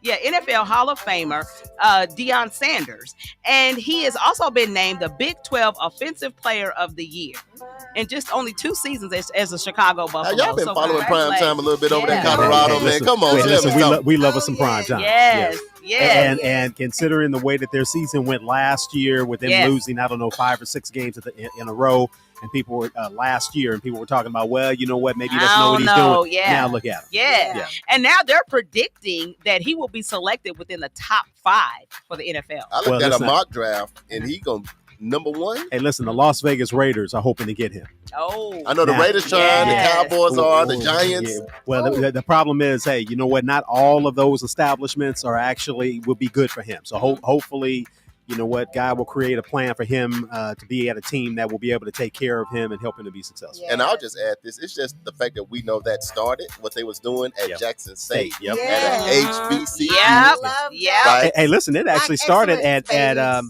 NFL Hall of Famer Deion Sanders. And he has also been named the Big 12 Offensive Player of the Year in just only 2 seasons as a Chicago Buffalo. Y'all been following prime time a little bit over there in Colorado, man. Listen, Come on. we love us some prime time. Yes. And considering the way that their season went last year with them losing, 5 or 6 games in a row, and people were last year, and people were talking about, well, you know what, maybe he doesn't know what he's doing. Yeah. Now look at him. Yeah. And now they're predicting that he will be selected within the top 5 for the NFL. I looked at a mock draft, and he going number 1. Hey, listen, the Las Vegas Raiders are hoping to get him. Oh, I know the Raiders trying, the Cowboys are, the Giants. Yeah. Well, the problem is, hey, you know what? Not all of those establishments will be good for him. So hopefully, you know what, God will create a plan for him to be at a team that will be able to take care of him and help him to be successful. And I'll just add this. It's just the fact that we know that started what they was doing at Jackson State. Yep. At an HBCU. Yep. Right? Hey, listen, it actually started at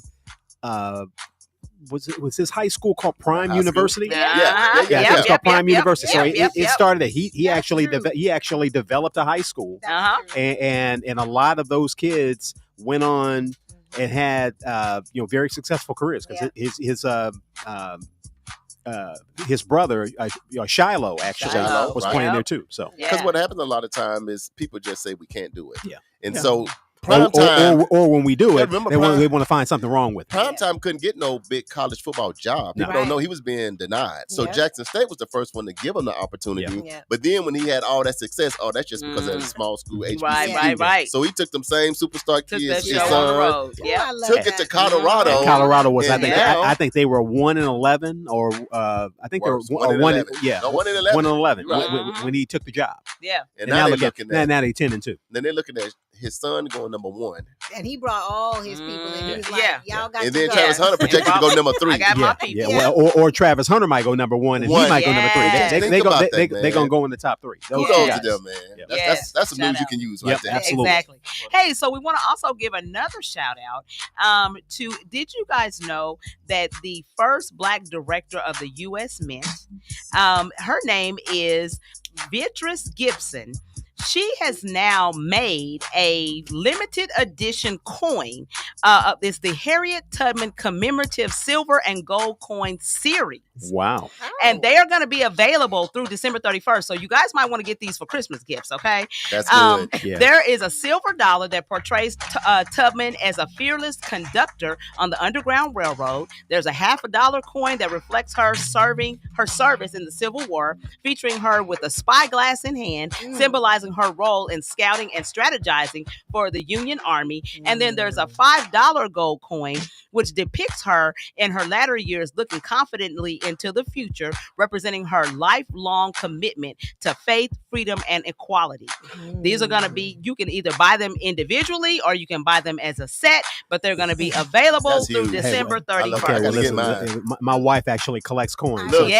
was his high school called Prime University? Yeah. It was called Prime University. So it started that he actually developed a high school, and a lot of those kids went on and had very successful careers because his brother Shiloh was playing there too. So because what happens a lot of time is people just say we can't do it. And so. Prime time, or when we do it, they want to find something wrong with it. Prime time couldn't get no big college football job. People don't know he was being denied. So Jackson State was the first one to give him the opportunity. Yeah. But then when he had all that success, that's just because of the small school HBCU. Right. So he took them same superstar kids, his son, took it to Colorado. And Colorado was, I think they were 1-11, or I think they were 1-11. Yeah, 1-11 when he took the job. Yeah, and now they're looking at now they 10-2. Then they're looking at his son going number 1. And he brought all his people in. He was like, y'all got and then Travis Hunter projected to go number 3. I got my people. Well, or Travis Hunter might go number 1 and he might go number 3. They're going to go in the top 3. Kudos to them, man. That's some news you can use right there. Absolutely. Exactly. Hey, so we want to also give another shout out to, did you guys know that the first Black director of the U.S. Mint, her name is Beatrice Gibson. She has now made a limited edition coin. It's the Harriet Tubman commemorative silver and gold coin series. Wow. And they are going to be available through December 31st. So you guys might want to get these for Christmas gifts, okay? That's good. There is a silver dollar that portrays Tubman as a fearless conductor on the Underground Railroad. There's a $50 coin that reflects her service in the Civil War, featuring her with a spyglass in hand, symbolizing her role in scouting and strategizing for the Union Army. And then there's a $5 gold coin, which depicts her in her latter years looking confidently into the future, representing her lifelong commitment to faith, freedom, and equality. These are going to be, you can either buy them individually or you can buy them as a set, but they're going to be available through December 31st. My wife actually collects coins. Look,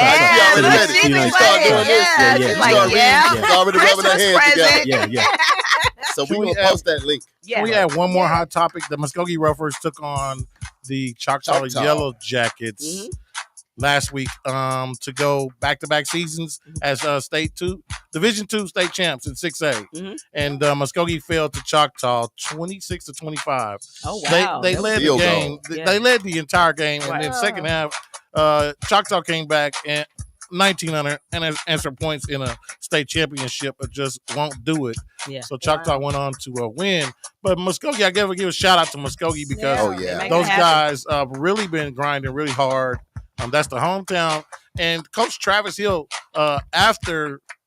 So we're going to post that link. We had one more hot topic. The Muskogee Roughers took on the Choctaw Yellow Jackets last week to go back-to-back seasons as Division II state champs in 6A. And Muskogee fell to Choctaw 26-25. Oh, wow. They led the game. They led the entire game. And then second half, Choctaw came back and 19 unanswered points in a state championship, but just won't do it. Yeah. So Choctaw went on to win. But Muskogee, I gotta give a shout out to Muskogee because those guys really been grinding really hard. That's the hometown. And Coach Travis Hill,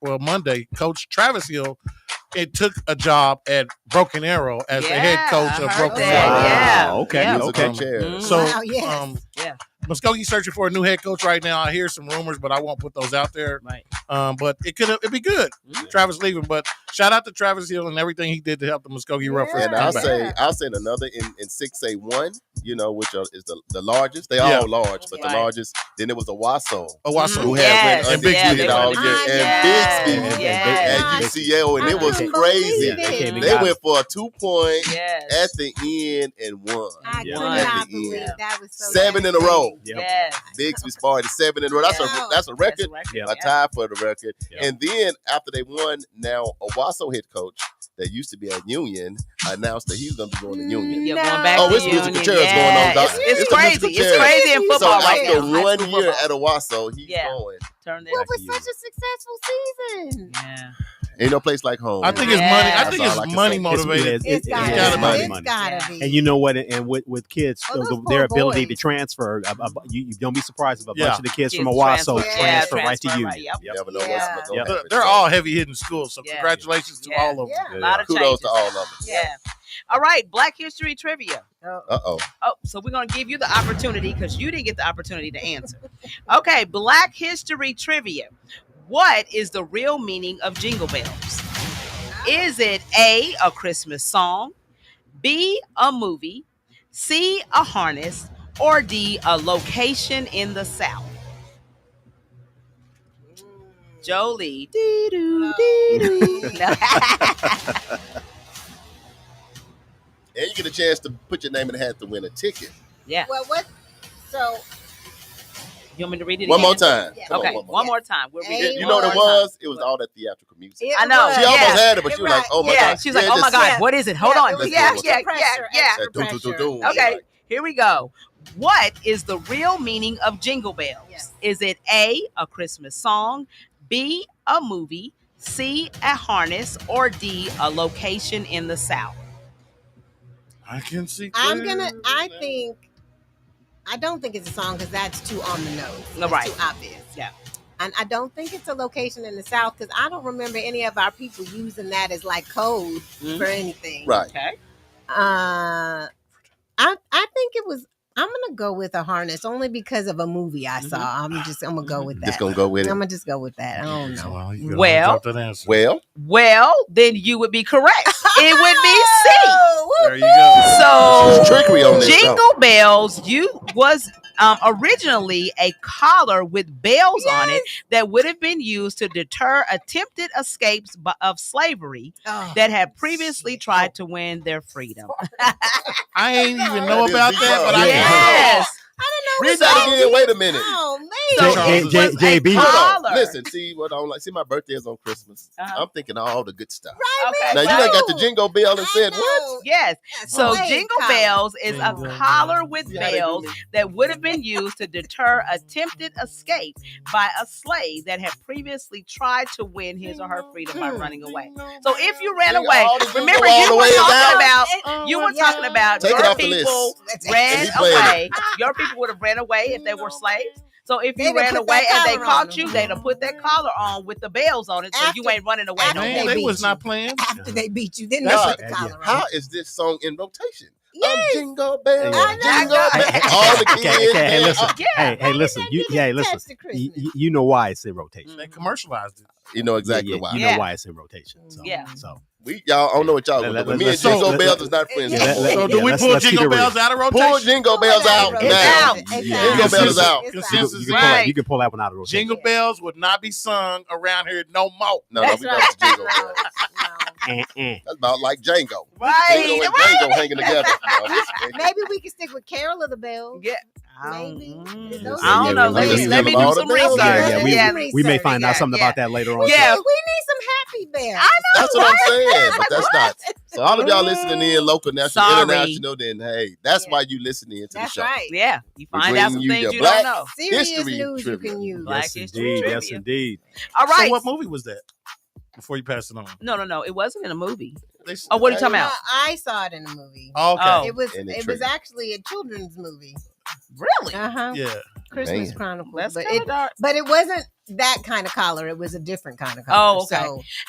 Monday, Coach Travis Hill, it took a job at Broken Arrow as the head coach of Broken Arrow. Yeah. Okay. So, Muskogee searching for a new head coach right now. I hear some rumors, but I won't put those out there. Right. But it'd be good. Travis leaving, but shout out to Travis Hill and everything he did to help the Muskogee Roughers. And I'll say another in 6A1, which is the largest. They all large, but the largest. Then it was Owasso. Who had went undefeated all year, and Bixby at UCL, and it was crazy. They went for a 2-point at the end and won. I could not believe that was so 7 in a row. Yes. Bixby started 7 in a row. That's a record. A tie for the record. And then after they won, now Owasso head coach that used to be at Union announced that he's going to be going to Union. Going back to it's Union. musical chairs going on. It's crazy. It's crazy in football right now. So after 1 year at Owasso, he's going. What was such a successful season? Yeah. Ain't no place like home. I think it's money. I think it's money motivated. It's gotta be. And you know what? And with kids, their ability to transfer, you don't be surprised if a bunch of the kids from Owasso transfer right to Union. You never know what's going to happen. They're all heavy hitting schools, so congratulations to all of them. A lot of kudos changes. to all of them. Yeah. All right, Black History Trivia. Uh-oh. Oh, so we're going to give you the opportunity because you didn't get the opportunity to answer. Okay, Black History Trivia. What is the real meaning of Jingle Bells? Is it A, a Christmas song, B, a movie, C, a harness, or D, a location in the South? Jolie. Dee-doo, dee-doo. And you get a chance to put your name in the hat to win a ticket. Yeah. Well, what? So. You want me to read it One again? more time. Yeah. Okay, one more time. We'll read it. You know what it was? It was all that theatrical music. I know. She almost had it, but she was like, oh my God. She was like, oh my God, what is it? Hold on. Yeah. Okay, here we go. What is the real meaning of Jingle Bells? Yes. Is it A, a Christmas song, B, a movie, C, a harness, or D, a location in the South? I can see. I don't think it's a song because that's too on the nose. No, right. Too obvious. Yeah. And I don't think it's a location in the South because I don't remember any of our people using that as like code for anything. Right. Okay. I think it was. I'm gonna go with a harness only because of a movie I saw. I'm gonna go with that. Just gonna go with it. I'm gonna just go with that. I don't know. Well, then you would be correct. It would be C. There you go. So trickery on this Jingle Bells was originally a collar with bells on it that would have been used to deter attempted escapes of slavery that had previously tried to win their freedom. I ain't even know about that, but yes. I don't know. Read that again. Wait a minute. Oh man. JB. Hold on. Listen, see what I don't like. See, my birthday is on Christmas. I'm thinking of all the good stuff. Okay, now you done got the jingle bell and said what? Yes. So Jingle Bells is a collar with bells that would have been used to deter attempted escape by a slave that had previously tried to win his or her freedom by running away. So if you ran away, remember you were talking about your people ran away. Your people would have ran away if they were slaves. So if you ran away and they caught you, they'd have put that collar on with the bells on it, so you ain't running away no more. They was not playing. After they beat you, then they put the collar on. How is this song in rotation? Yes. Jingle bells, jingle bells. All the kids. Hey, listen. You know why it's in rotation. They commercialized it. You know exactly why. You know why it's in rotation. So, So y'all don't know what y'all doing, but me and Jingle Bells is not friends. So do we pull Jingle Bells out of rotation? Pull Jingle Bells out now. Jingle Bells is out. You can pull that one out of rotation. Jingle Bells would not be sung around here no more. No, we got Jingle Bells. That's about like Django. Right. Jingle and Django hanging together. Maybe we can stick with Carol of the Bells. Yeah. Maybe. I don't know. Let me do some research. We may find out something about that later on. Yeah, we need some happy bears. I know. That's what I'm saying, but that's not. So all of y'all listening in, local, national, international, then hey, that's why you listening into the show. That's right. Yeah, you find out some things you don't know. Serious news you can use. Black history trivia. Yes, indeed. All right. So what movie was that? Before you pass it on. No. It wasn't in a movie. Oh, what are you talking about? I saw it in a movie. Okay. It was actually a children's movie. Really? Yeah. Christmas Chronicles. That's but dark. But it wasn't that kind of collar. It was a different kind of collar. Oh, okay.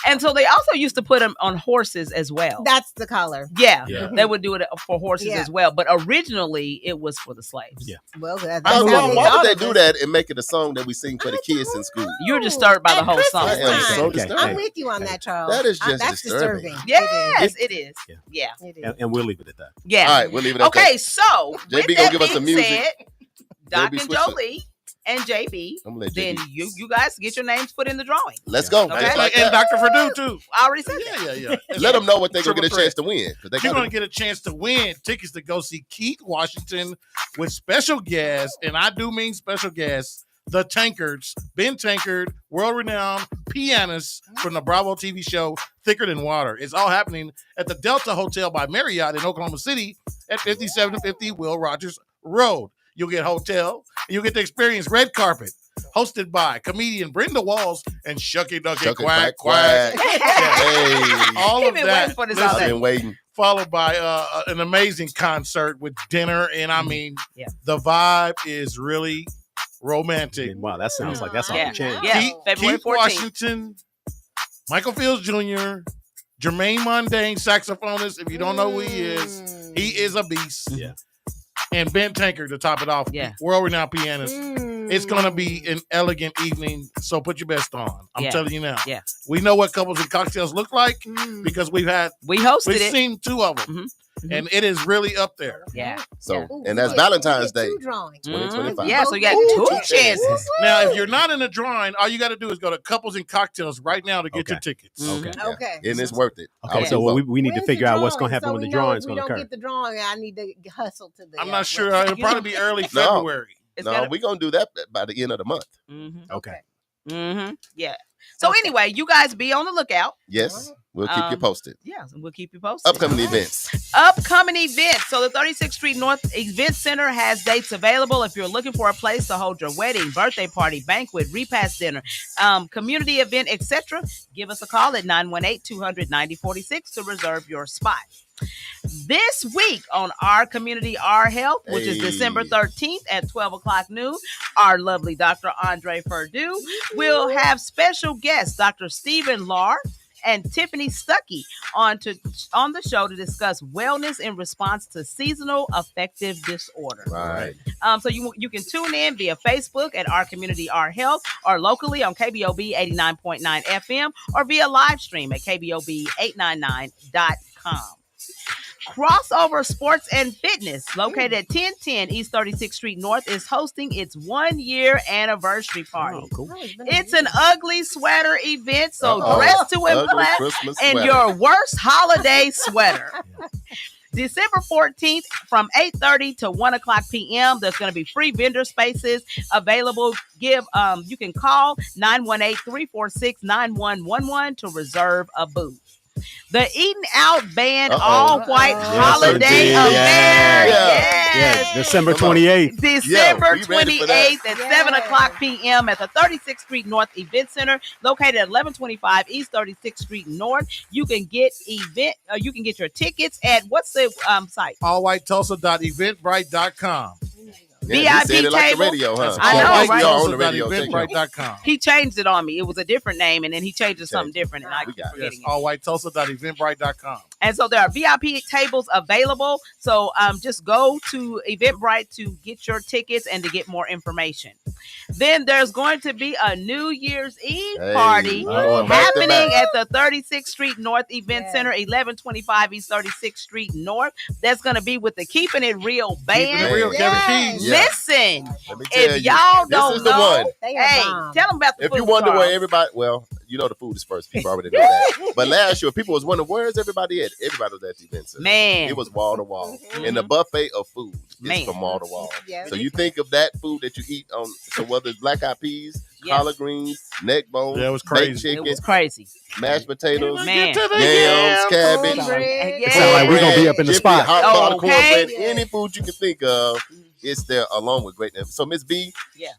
And so they also used to put them on horses as well. That's the collar. Yeah. They would do it for horses as well. But originally, it was for the slaves. Yeah. Well, why would they do that and make it a song that we sing for the kids in school? You're disturbed by the whole song. I am so disturbed. I'm with you on that, Charles. That is just that's disturbing. Yes, it is. Yeah. It is. And we'll leave it at that. Yeah. All right, we'll leave it at that. Okay, so JB gonna give us some music. Doc and Jolie and JB, then you guys get your names put in the drawing. Let's go. Okay? And Dr. Purdue, too. I already said that. Yeah. Let them know what they're going to get a chance to win. You're going to get a chance to win tickets to go see Keith Washington with special guests, and I do mean special guests, the Tankards, Ben Tankard, world-renowned pianist from the Bravo TV show Thicker Than Water. It's all happening at the Delta Hotel by Marriott in Oklahoma City at 5750 Will Rogers Road. You'll get hotel, and you'll get to experience red carpet, hosted by comedian Brenda Walls and Shucky Ducky Quack Quack. Hey. All of that. I've been waiting. Followed by an amazing concert with dinner, and I mean, the vibe is really romantic. Wow, that sounds like that's all the change. Yeah, February 14th. Washington, Michael Fields Jr., Jermaine Mundane, saxophonist. If you don't know who he is a beast. Yeah. And Ben Tankard to top it off. World-renowned pianist. It's going to be an elegant evening, so put your best on. I'm telling you now. Yeah. We know what Couples and Cocktails look like because we've seen two of them. And it is really up there. Yeah. So, and that's Valentine's Day. 2025. Yeah, so you got two chances. Now, if you're not in the drawing, all you got to do is go to Couples and Cocktails right now to get your tickets. Okay. And it's worth it. Okay, so we need to figure out what's going to happen when the drawing is going to occur. If we don't get the drawing, I need to hustle to the. I'm not sure. It'll probably be early February. No, we're going to do that by the end of the month. Okay. Yeah. So anyway, you guys be on the lookout. Yes. We'll keep you posted. Yeah, we'll keep you posted. Upcoming events. So the 36th Street North Event Center has dates available if you're looking for a place to hold your wedding, birthday party, banquet, repast dinner, community event, etc. Give us a call at 918-200-9046 to reserve your spot. This week on Our Community, Our Health, which is December 13th at 12 o'clock noon, our lovely Dr. Andre Purdue will have special guests, Dr. Stephen Lahr and Tiffany Stuckey on the show to discuss wellness in response to seasonal affective disorder. Right. So you can tune in via Facebook at Our Community, Our Health, or locally on KBOB 89.9 FM, or via live stream at KBOB899.com. Crossover Sports and Fitness, located at 1010 East 36th Street North, is hosting its 1-year anniversary party. Oh, cool. It's an ugly sweater event, so dress to impress in your worst holiday sweater. December 14th from 8:30 to 1 o'clock p.m. There's going to be free vendor spaces available. You can call 918-346-9111 to reserve a booth. The Eating Out Band All-White Holiday Affair. Yes, December 28th. December 28th at 7 o'clock p.m. at the 36th Street North Event Center, located at 1125 East 36th Street North. You can get your tickets at what's the site? allwhitetulsa.eventbrite.com. VIP table. Like the radio, huh? I know, right? On the radio. Eventbrite.com. He changed it on me. It was a different name, and then he changed it to something different, and I keep forgetting it. allwhitetulsa.eventbrite.com. And so there are VIP tables available. So just go to Eventbrite to get your tickets and to get more information. Then there's going to be a New Year's Eve party happening at the 36th Street North Event Center, 1125 East 36th Street North. That's going to be with the Keeping It Real Band. Keeping It Real, Kevin Keys. Listen, if y'all don't know, hey, tell them about the If you wonder where everybody, you know the food is first. People already know that. But last year, people was wondering, where's everybody at? Everybody was at the event center. Man. It was wall to wall. And the buffet of food is from wall to wall. Yeah. So you think of that food that you eat on, so whether it's black eyed peas, collard greens, neck bones, it was crazy. chicken, It was crazy. mashed potatoes, Man. yams, cabbage. Cornbread. It sounds like we're gonna be up in the Jiffy, spot. hot bottle Okay. cornbread, any food you can think of. It's there along with great. So Miss B,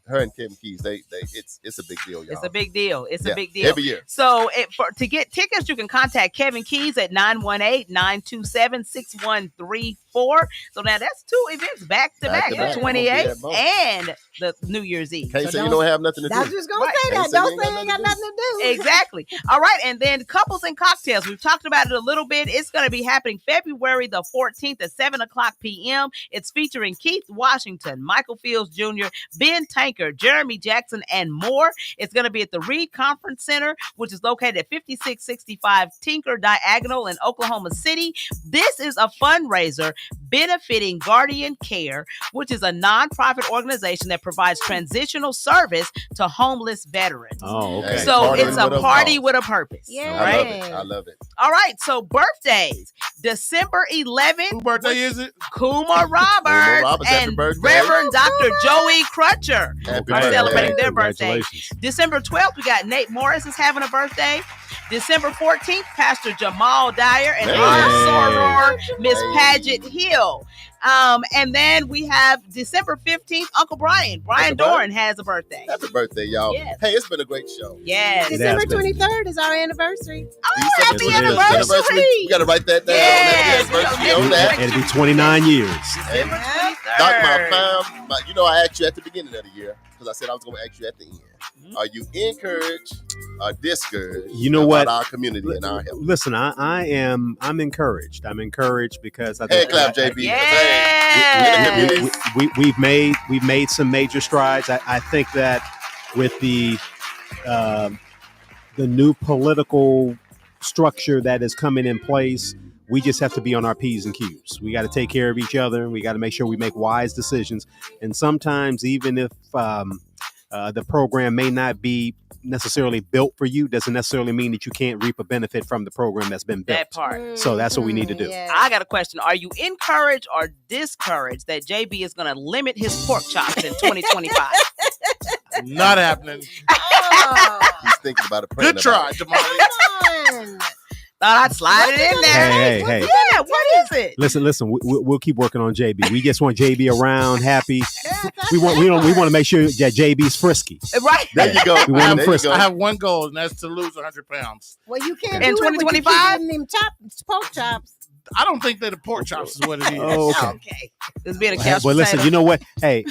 her and Kevin Keys, it's a big deal, y'all. It's a big deal. It's a big deal. Every year. So to get tickets, you can contact Kevin Keys at 918-927-6134. So now that's 2 events back to back, the 28th and the New Year's Eve. Can't say you don't have nothing to do. I was just gonna say that. Don't say you ain't got nothing to do. Exactly. All right. And then Couples and Cocktails. We've talked about it a little bit. It's going to be happening February the 14th at 7:00 p.m. It's featuring Keith Washington, Michael Fields Jr., Ben Tanker, Jeremy Jackson, and more. It's going to be at the Reed Conference Center, which is located at 5665 Tinker Diagonal in Oklahoma City. This is a fundraiser benefiting Guardian Care, which is a nonprofit organization that provides transitional service to homeless veterans. Oh, okay. So it's a party with a purpose. Yeah. Right? I love it. All right. So birthdays. December 11th. Whose birthday is it? Kuma Roberts happy and birthday. Reverend Dr. Joey Crutcher Happy are birthday. celebrating their birthday. Congratulations. December 12th, we got Nate Morris is having a birthday. December 14th, Pastor Jamal Dyer and Hey. our soror, Miss Hey. Paget Hill. And then we have December 15th, Uncle Brian. Brian Doran has a birthday. Happy birthday, y'all. Yes. Hey, it's been a great show. Yes. December has been. 23rd is our anniversary. Happy Yes, it is. anniversary. We got to write that down. Yes. On that anniversary on that. It'll be 29 years. December 23rd. Doc, I asked you at the beginning of the year, because I said I was going to ask you at the end. Are you encouraged or discouraged about what? our community and our health? Listen, I'm encouraged. I'm encouraged because I Hey, think clap, JB. Yes. we've made some major strides. I think that with the new political structure that is coming in place, we just have to be on our P's and Q's. We got to take care of each other. We got to make sure we make wise decisions. And sometimes, even if the program may not be necessarily built for you, doesn't necessarily mean that you can't reap a benefit from the program that's been built. That part. So that's what we need to do. Yeah. I got a question. Are you encouraged or discouraged that JB is going to limit his pork chops in 2025? Not happening. Oh, He's thinking about it. praying Good about try, it. Jamali. come on. Thought I'd slide it in there. Hey. Yeah, what is it? Listen. We'll keep working on JB. We just want JB around, happy. We want to make sure that JB's frisky. Right. There you go. We want him There you frisky. go. I have one goal, and that's to lose 100 pounds. Well, you can't In do it when you keep 2025? eating them pork chops. I don't think that the pork chops is what it is. Oh, okay. Okay. This being a Hey, couch but listen, potato. you know what? Hey,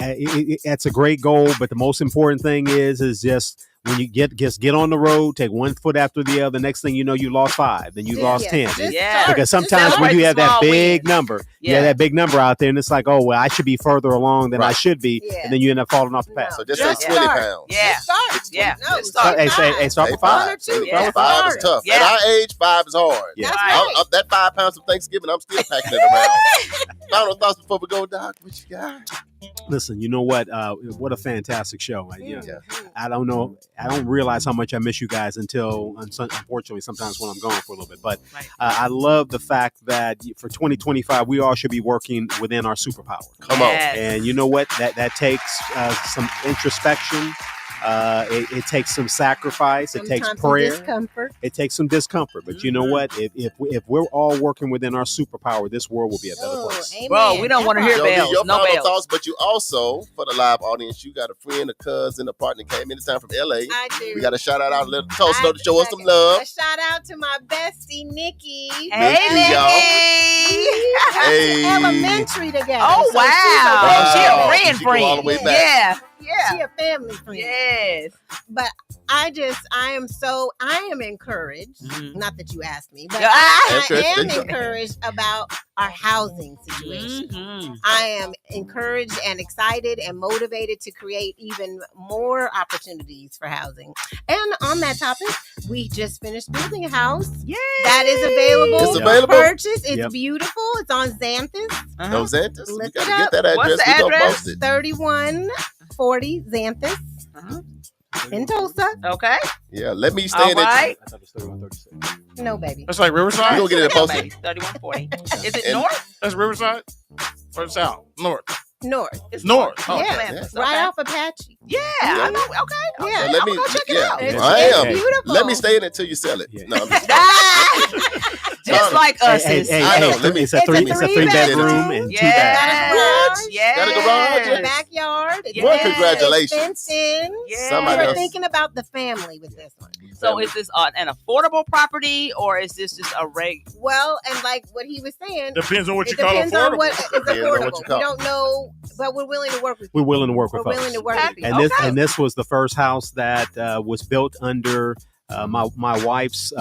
that's a great goal. But the most important thing is just when you get on the road, take one foot after the other. Next thing you know, you lost 5, then you lost 10. Yeah. Because sometimes when you have that Small big wins. number, Yeah. that big number out there, and it's like, oh well, I should be further along than I Right. should be, Yeah. and then you end up falling off the path. So just Just say 20 start. pounds. Yeah. Start. Yeah. No, Just start. Hey, start Say with 5. 1 or 2. Yeah. 5 is tough. Yeah. At our age, 5 is hard. Yeah. That's Right. right. Up that 5 pounds of Thanksgiving, I'm still packing it around. Final thoughts before we go, Doc. What you got? Listen, you know what? What a fantastic show. You know, Yeah. I don't know. I don't realize how much I miss you guys until, unfortunately, sometimes when I'm gone for a little bit. But Right. I love the fact that for 2025, we all should be working within our superpower. Come on. Yes. And you know what? That takes some introspection. It takes some sacrifice. It takes Sometimes some prayer. discomfort. It takes some discomfort. But you know what? If we're all working within our superpower, this world will be a better Oh, place. amen. Bro, we don't want to hear Joe, bells. your No final bells. thoughts, but you also, for the live audience, you got a friend, a cousin, a partner came anytime from LA. I do. We got to shout out little toast note to show us some love. A shout out to my bestie, Nikki. Hey, Nikki, y'all. Nikki. Hey. Elementary together. Oh, So wow. she's She Wow. a friend She go all the way friend. back. Yeah. She Yeah. a family friend. Yes. But I am encouraged. Mhm. Not that you asked me, but Yeah. I Okay, am there you go. encouraged about our housing situation. Mhm. I am encouraged and excited and motivated to create even more opportunities for housing. And on that topic, we just finished building a house Yay. that is available. It's available? For purchase. It's Yep. beautiful. It's on Xanthus. Uh-huh. No Xanthus. We Look got it to get up. that What's address. the We going to address? post it. 3140 Xanthus. Uh-huh. In Tulsa. Okay. Yeah, let me stay All in it. right. I thought it was 3136. No, baby. That's like Riverside? You gonna get it No, posted? baby. 3140. Is it And- north? That's Riverside? Or south? North? North. It's North. Oh, Yeah. Memphis. Right okay. off Apache. Yeah. I know. Okay. Yeah. So let I'm me, gonna go check it yeah, out. It's, I it's am. beautiful. Let me stay in it until you sell it. Yeah. No, I'm just, Just like us. Hey, is- I know, let me- it's a three three-bedroom. bedroom and 2 bathrooms. Yes. Got a garage? It's a backyard. It's Well, congratulations. fenced in. Yes. Somebody We're else. thinking about the family with this one. So is this an affordable property or is this just a reg? Well, and like what he was saying, Depends on what it you call depends affordable. on what is Depends on what affordable. you call We don't know, but we're willing to work with. We're willing to work We're with willing to folks. work with people. And this was the first house that was built under my wife's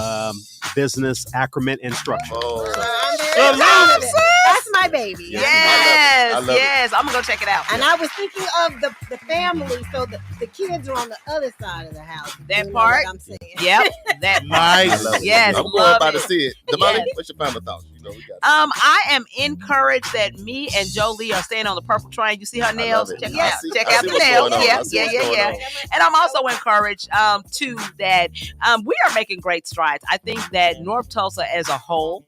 business, Ackerman Instruction. Oh, I'm very Salute. proud of it. That's my baby. Yes. I love it. Yes. I'm gonna go check it out. And I was thinking of the family, so the kids are on the other side of the house. That You know part? what I'm saying. Yep. That Nice. I love it. Yes, I'm going love by to it. see it. Damali, Yes. what's your final thoughts? You know, we got I am encouraged that me and Jolie are staying on the purple train. You see her nails? it. Check I it out. see- Check I out see the what's nails. going on. Yeah, I see yeah, what's yeah, going yeah. on. And I'm also encouraged too that we are making great strides. I think that North Tulsa as a whole,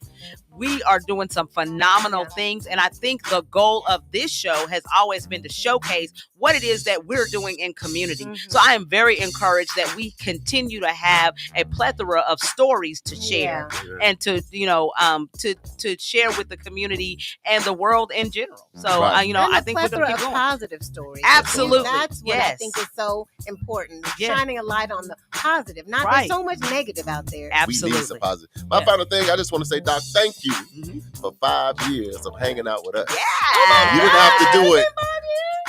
we are doing some phenomenal things. And I think the goal of this show has always been to showcase what it is that we're doing in community. So I am very encouraged that we continue to have a plethora of stories to share and to, to share with the community and the world in general. So, Right. And I a think we're plethora going to keep of going. positive stories. Absolutely. That's what I Yes. think is so important. Yeah. Shining a light on the positive. Not Right. there's so much negative out there. We need some Absolutely. positive. My Yeah. final thing, I just want to say, Doc, thank you Mhm. for 5 years of hanging out with us. Yeah. You didn't have to do it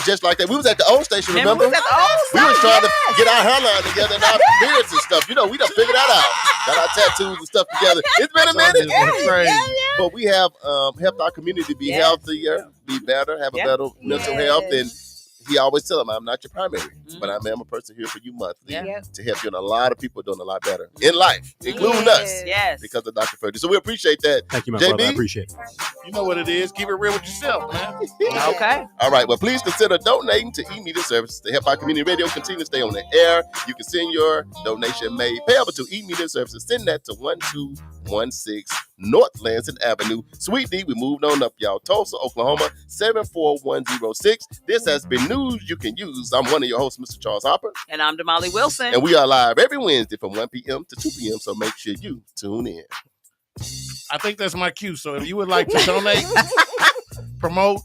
just like that. We was at the old station, remember? We was at the old We was station, trying to get our hairline together and our beards and stuff. You know, we done figured that out. Got our tattoos and stuff together. It's been a minute. That's crazy. But we have helped our community be Yes. healthier, be better, have a Yep. better mental Yes. health. And he always tell him, I'm not your primary, Mhm. but I am a person here for you monthly Yeah. to help you. And a lot of people doing a lot better in life, including us, Yes. because of Dr. Ferdy. So we appreciate that. Thank you, my JB? brother. I appreciate it. You know what it is. Keep it real with yourself, man. Okay. All right. Well, please consider donating to E-Media Services to help our community radio continue to stay on the air. You can send your donation made payable to E-Media Services. Send that to 1216 North Lansing Avenue, Suite D. We moved on up, y'all. Tulsa, Oklahoma, 74106. This has been News You Can Use. I'm one of your hosts, Mr. Charles Harper, And I'm Damali Wilson. and we are live every Wednesday from 1 p.m. to 2 p.m. So make sure you tune in. I think that's my cue. So if you would like to donate, promote,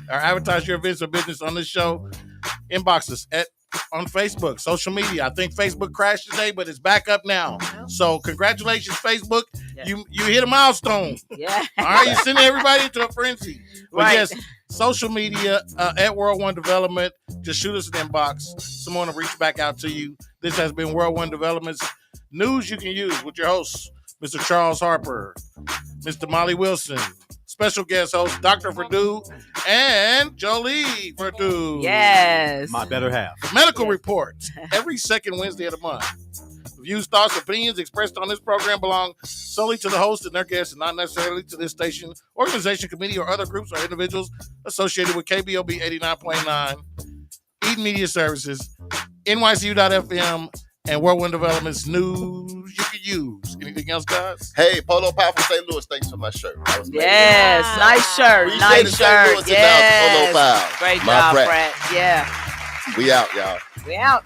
or advertise your events or business on this show, inbox us on Facebook, social media. I think Facebook crashed today, but it's back up now. So congratulations, Facebook. Yeah. You hit a milestone. Yeah. All right, you're sending everybody into a frenzy. But Right. yes, social media at World One Development. Just shoot us an inbox. Someone will reach back out to you. This has been World One Development's News You Can Use with your hosts, Mr. Charles Harper, Mr. Molly Wilson, special guest host Dr. Perdue, and Jolie Perdue. Yes. My better half. Medical reports every second Wednesday of the month. Views, thoughts, opinions expressed on this program belong solely to the host and their guests and not necessarily to this station, organization, committee, or other groups or individuals associated with KBOB 89.9, Eden Media Services, NYCU.FM, and World One Development's News You Can Use. Anything else, guys? Hey, Polo Pie from St. Louis, thanks for my shirt. That was great. Yes. Wow. Nice shirt. Appreciate Nice it, St. shirt. Louis, and now Polo Yes. Pie. Great My job, brat. Brett. Yeah. We out, y'all. We out.